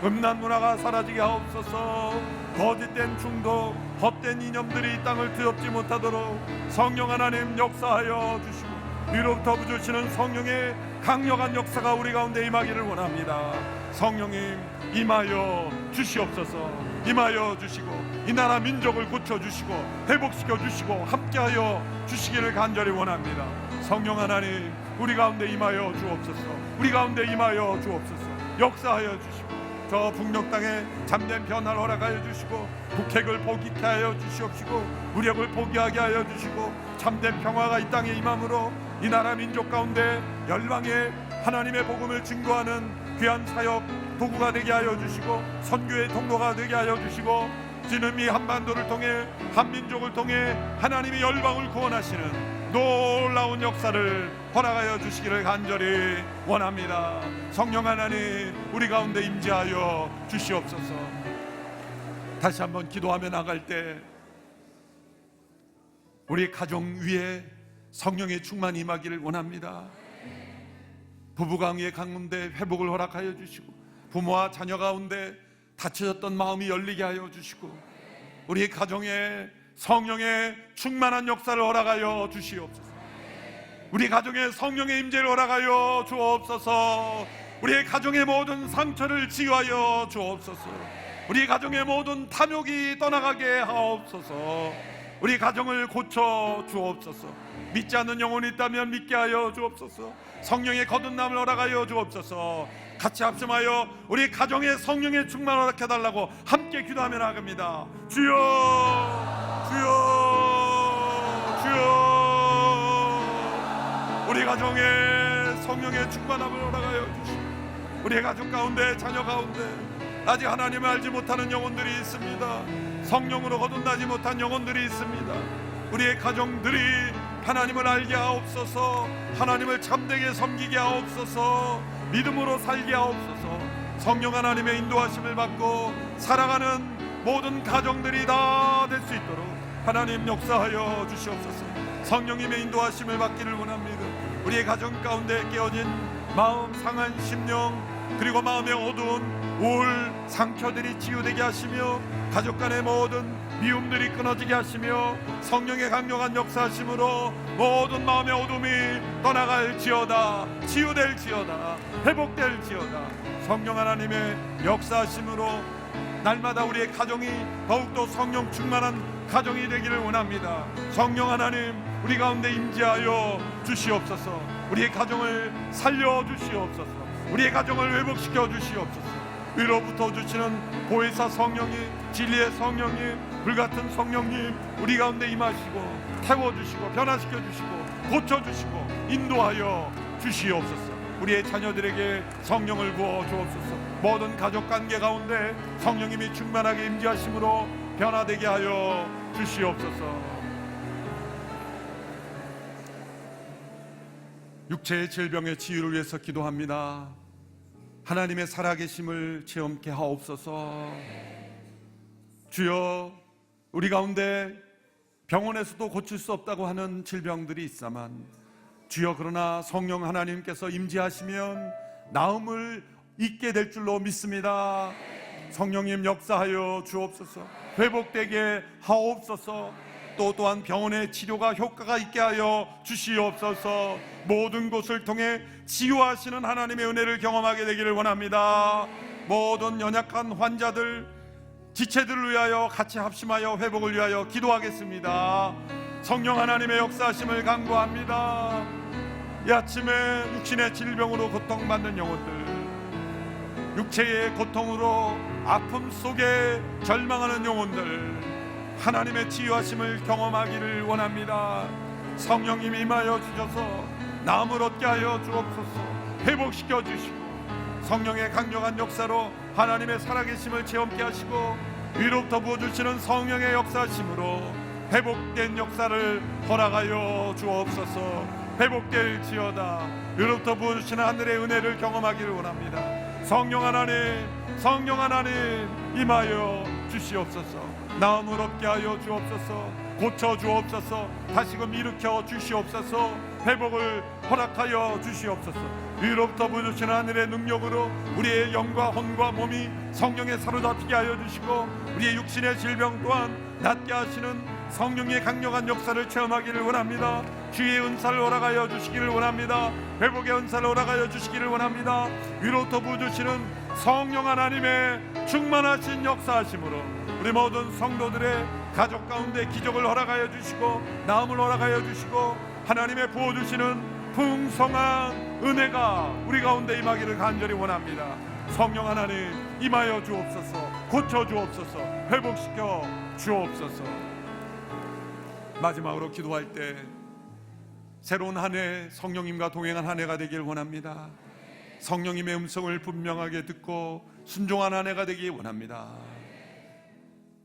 음란 문화가 사라지게 하옵소서. 거짓된 중독, 헛된 이념들이 이 땅을 두렵지 못하도록 성령 하나님 역사하여 주시고, 위로부터 부주시는 성령의 강력한 역사가 우리 가운데 임하기를 원합니다. 성령님 임하여 주시옵소서. 임하여 주시고 이 나라 민족을 고쳐주시고 회복시켜 주시고 함께하여 주시기를 간절히 원합니다. 성령 하나님 우리 가운데 임하여 주옵소서. 우리 가운데 임하여 주옵소서. 역사하여 주시고 저 북녘 땅에 잠든 변화를 허락하여 주시고 북핵을 포기케 하여 주시옵시고 무력을 포기하게 하여 주시고 참된 평화가 이 땅에 임함으로 이 나라 민족 가운데 열방에 하나님의 복음을 증거하는 귀한 사역 도구가 되게 하여 주시고 선교의 통로가 되게 하여 주시고 지금 이 한반도를 통해 한민족을 통해 하나님의 열방을 구원하시는 놀라운 역사를 허락하여 주시기를 간절히 원합니다. 성령 하나님 우리 가운데 임재하여 주시옵소서. 다시 한번 기도하며 나갈 때 우리 가정 위에 성령의 충만이 임하기를 원합니다. 부부관계 가운데 회복을 허락하여 주시고 부모와 자녀 가운데 닫혀졌던 마음이 열리게 하여 주시고 우리 가정에 성령의 충만한 역사를 허락하여 주시옵소서. 우리 가정에 성령의 임재를 허락하여 주옵소서. 우리의 가정의 모든 상처를 치유하여 주옵소서. 우리 가정의 모든 탐욕이 떠나가게 하옵소서. 우리 가정을 고쳐 주옵소서. 믿지 않는 영혼이 있다면 믿게 하여 주옵소서. 성령의 거듭남을 허락하여 주옵소서. 같이 합심하여 우리 가정에 성령의 충만을 허락해달라고 함께 기도하며 나갑니다. 주여 주여 주여. 우리 가정에 성령의 충만함을 허락하여 주시고 우리 가정 가운데 자녀 가운데 아직 하나님을 알지 못하는 영혼들이 있습니다. 성령으로 거듭나지 못한 영혼들이 있습니다. 우리의 가정들이 하나님을 알게 하옵소서. 하나님을 참되게 섬기게 하옵소서. 믿음으로 살게 하옵소서. 성령 하나님의 인도하심을 받고 살아가는 모든 가정들이 다 될 수 있도록 하나님 역사하여 주시옵소서. 성령님의 인도하심을 받기를 원합니다. 우리의 가정 가운데 깨어진 마음 상한 심령 그리고 마음의 어두운 우울 상처들이 치유되게 하시며 가족 간의 모든 미움들이 끊어지게 하시며 성령의 강력한 역사하심으로 모든 마음의 어둠이 떠나갈지어다. 치유될지어다. 회복될지어다. 성령 하나님의 역사하심으로 날마다 우리의 가정이 더욱더 성령 충만한 가정이 되기를 원합니다. 성령 하나님 우리 가운데 임재하여 주시옵소서. 우리의 가정을 살려 주시옵소서. 우리의 가정을 회복시켜 주시옵소서. 위로부터 주시는 보혜사 성령님, 진리의 성령님, 불같은 성령님 우리 가운데 임하시고 태워주시고 변화시켜주시고 고쳐주시고 인도하여 주시옵소서. 우리의 자녀들에게 성령을 부어 주옵소서. 모든 가족관계 가운데 성령님이 충만하게 임재하심으로 변화되게 하여 주시옵소서. 육체의 질병의 치유를 위해서 기도합니다. 하나님의 살아계심을 체험케 하옵소서. 주여 우리 가운데 병원에서도 고칠 수 없다고 하는 질병들이 있사만 주여 그러나 성령 하나님께서 임재하시면 나음을 잊게 될 줄로 믿습니다. 성령님 역사하여 주옵소서. 회복되게 하옵소서. 또한 병원의 치료가 효과가 있게 하여 주시옵소서. 모든 곳을 통해 치유하시는 하나님의 은혜를 경험하게 되기를 원합니다. 모든 연약한 환자들 지체들을 위하여 같이 합심하여 회복을 위하여 기도하겠습니다. 성령 하나님의 역사하심을 간구합니다. 이 아침에 육신의 질병으로 고통받는 영혼들, 육체의 고통으로 아픔 속에 절망하는 영혼들 하나님의 치유하심을 경험하기를 원합니다. 성령님이 임하여 주셔서 나음을 얻게 하여 주옵소서. 회복시켜 주시고 성령의 강력한 역사로 하나님의 살아계심을 체험케 하시고 위로부터 부어주시는 성령의 역사하심으로 회복된 역사를 허락하여 주옵소서. 회복될지어다. 위로부터 부어주시는 하늘의 은혜를 경험하기를 원합니다. 성령 하나님, 성령 하나님 임하여 주시옵소서. 마음을 없게 하여 주옵소서. 고쳐 주옵소서. 다시금 일으켜 주시옵소서. 회복을 허락하여 주시옵소서. 위로부터 부어주시는 하늘의 능력으로 우리의 영과 혼과 몸이 성령에 사로잡히게 하여 주시고, 우리의 육신의 질병 또한 낫게 하시는 성령의 강력한 역사를 체험하기를 원합니다. 주의 은사를 허락하여 주시기를 원합니다. 회복의 은사를 허락하여 주시기를 원합니다. 위로부터 부어주시는 성령 하나님의 충만하신 역사하심으로 우리 모든 성도들의 가족 가운데 기적을 허락하여 주시고, 나음을 허락하여 주시고, 하나님의 부어주시는 풍성한 은혜가 우리 가운데 임하기를 간절히 원합니다. 성령 하나님 임하여 주옵소서. 고쳐 주옵소서. 회복시켜 주옵소서. 마지막으로 기도할 때 새로운 한 해, 성령님과 동행한 한 해가 되길 원합니다. 성령님의 음성을 분명하게 듣고 순종한 한 해가 되길 원합니다.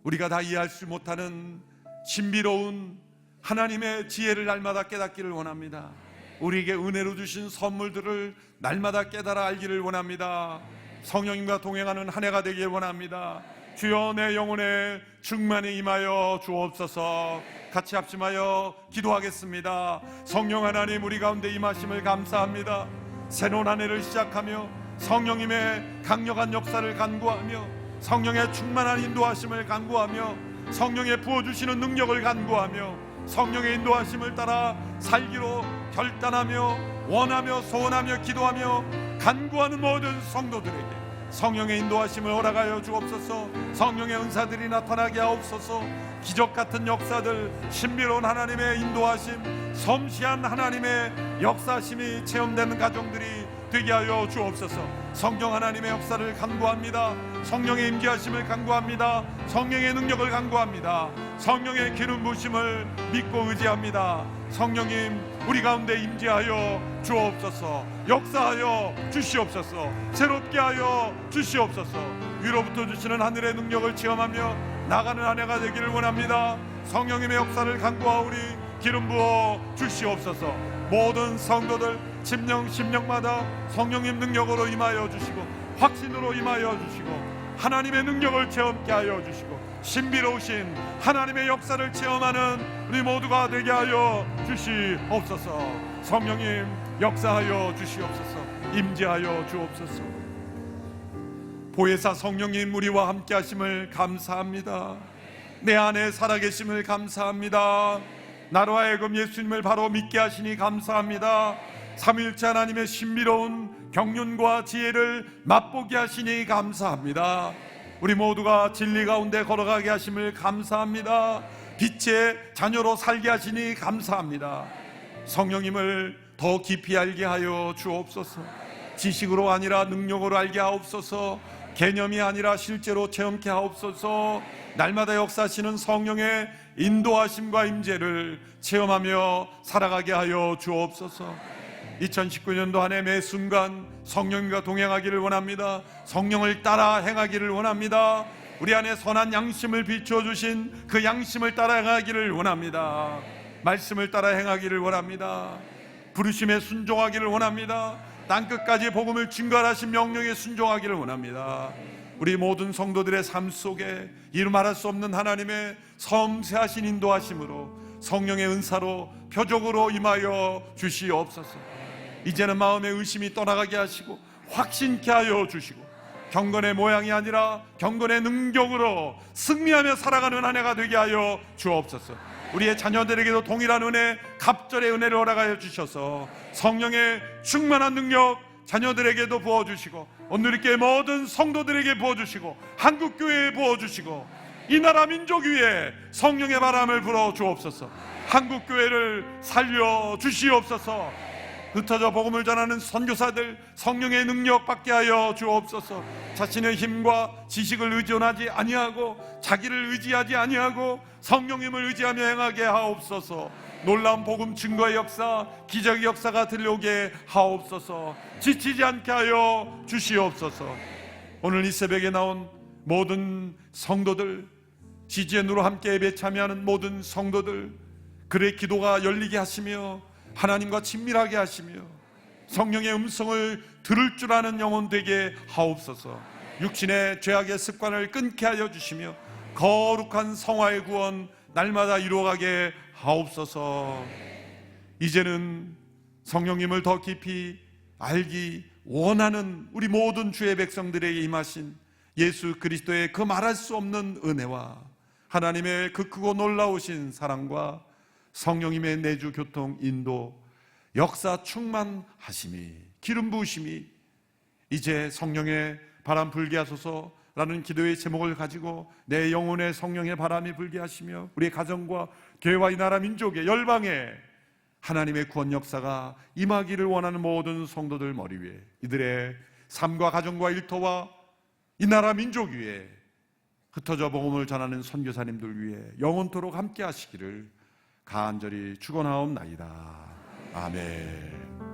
우리가 다 이해할 수 못하는 신비로운 하나님의 지혜를 날마다 깨닫기를 원합니다. 우리에게 은혜로 주신 선물들을 날마다 깨달아 알기를 원합니다. 성령님과 동행하는 한 해가 되길 원합니다. 주여, 내 영혼에 충만히 임하여 주옵소서. 같이 합심하여 기도하겠습니다. 성령 하나님, 우리 가운데 임하심을 감사합니다. 새로운 한 해를 시작하며 성령님의 강력한 역사를 간구하며, 성령의 충만한 인도하심을 간구하며, 성령의 부어주시는 능력을 간구하며, 성령의 인도하심을 따라 살기로 결단하며 원하며 소원하며 기도하며 간구하는 모든 성도들에게 성령의 인도하심을 허락하여 주옵소서. 성령의 은사들이 나타나게 하옵소서. 기적 같은 역사들, 신비로운 하나님의 인도하심, 섬시한 하나님의 역사심이 체험되는 가정들이 되게 하여 주옵소서. 성령 하나님의 역사를 간구합니다. 성령의 임재하심을 간구합니다. 성령의 능력을 간구합니다. 성령의 기름 부으심을 믿고 의지합니다. 성령님, 우리 가운데 임재하여 주옵소서. 역사하여 주시옵소서. 새롭게 하여 주시옵소서. 위로부터 주시는 하늘의 능력을 체험하며 나가는 한 해가 되기를 원합니다. 성령님의 역사를 간구하오니 기름 부어 주시옵소서. 모든 성도들 심령마다 성령님 능력으로 임하여 주시고, 확신으로 임하여 주시고, 하나님의 능력을 체험케 하여 주시고, 신비로우신 하나님의 역사를 체험하는 우리 모두가 되게 하여 주시옵소서. 성령님 역사하여 주시옵소서. 임재하여 주옵소서. 보혜사 성령님, 우리와 함께 하심을 감사합니다. 내 안에 살아계심을 감사합니다. 나로 하여금 예수님을 바로 믿게 하시니 감사합니다. 삼위일체 하나님의 신비로운 경륜과 지혜를 맛보게 하시니 감사합니다. 우리 모두가 진리 가운데 걸어가게 하심을 감사합니다. 빛의 자녀로 살게 하시니 감사합니다. 성령님을 더 깊이 알게 하여 주옵소서. 지식으로 아니라 능력으로 알게 하옵소서. 개념이 아니라 실제로 체험케 하옵소서. 날마다 역사하시는 성령의 인도하심과 임재를 체험하며 살아가게 하여 주옵소서. 2019년도 한 해 매 순간 성령님과 동행하기를 원합니다. 성령을 따라 행하기를 원합니다. 우리 안에 선한 양심을 비춰주신 그 양심을 따라 행하기를 원합니다. 말씀을 따라 행하기를 원합니다. 부르심에 순종하기를 원합니다. 땅끝까지 복음을 증거하신 명령에 순종하기를 원합니다. 우리 모든 성도들의 삶 속에 이루 말할 수 없는 하나님의 섬세하신 인도하심으로 성령의 은사로 표적으로 임하여 주시옵소서. 이제는 마음의 의심이 떠나가게 하시고 확신케 하여 주시고, 경건의 모양이 아니라 경건의 능력으로 승리하며 살아가는 한 해가 되게 하여 주옵소서. 우리의 자녀들에게도 동일한 은혜, 갑절의 은혜를 허락하여 주셔서 성령의 충만한 능력 자녀들에게도 부어주시고, 오늘께 모든 성도들에게 부어주시고, 한국교회에 부어주시고, 이 나라 민족 위에 성령의 바람을 불어 주옵소서. 한국교회를 살려 주시옵소서. 흩어져 복음을 전하는 선교사들 성령의 능력 받게 하여 주옵소서. 자신의 힘과 지식을 의존하지 아니하고 자기를 의지하지 아니하고 성령님을 의지하며 행하게 하옵소서. 놀라운 복음 증거의 역사, 기적의 역사가 들려오게 하옵소서. 지치지 않게 하여 주시옵소서. 오늘 이 새벽에 나온 모든 성도들, CGN으로 함께 예배 참여하는 모든 성도들, 그의 기도가 열리게 하시며 하나님과 친밀하게 하시며 성령의 음성을 들을 줄 아는 영혼 되게 하옵소서. 육신의 죄악의 습관을 끊게 하여 주시며 거룩한 성화의 구원 날마다 이루어가게 하옵소서. 이제는 성령님을 더 깊이 알기 원하는 우리 모든 주의 백성들에게 임하신 예수 그리스도의 그 말할 수 없는 은혜와 하나님의 그 크고 놀라우신 사랑과 성령님의 내주 교통 인도 역사 충만하심이 기름 부으심이 이제 성령의 바람 불게 하소서라는 기도의 제목을 가지고 내 영혼의 성령의 바람이 불게 하시며 우리의 가정과 교회와 이 나라 민족의 열방에 하나님의 구원 역사가 임하기를 원하는 모든 성도들 머리 위에 이들의 삶과 가정과 일터와 이 나라 민족 위에 흩어져 복음을 전하는 선교사님들 위해 영원토록 함께 하시기를 간절히 축원하옵나이다. 아멘.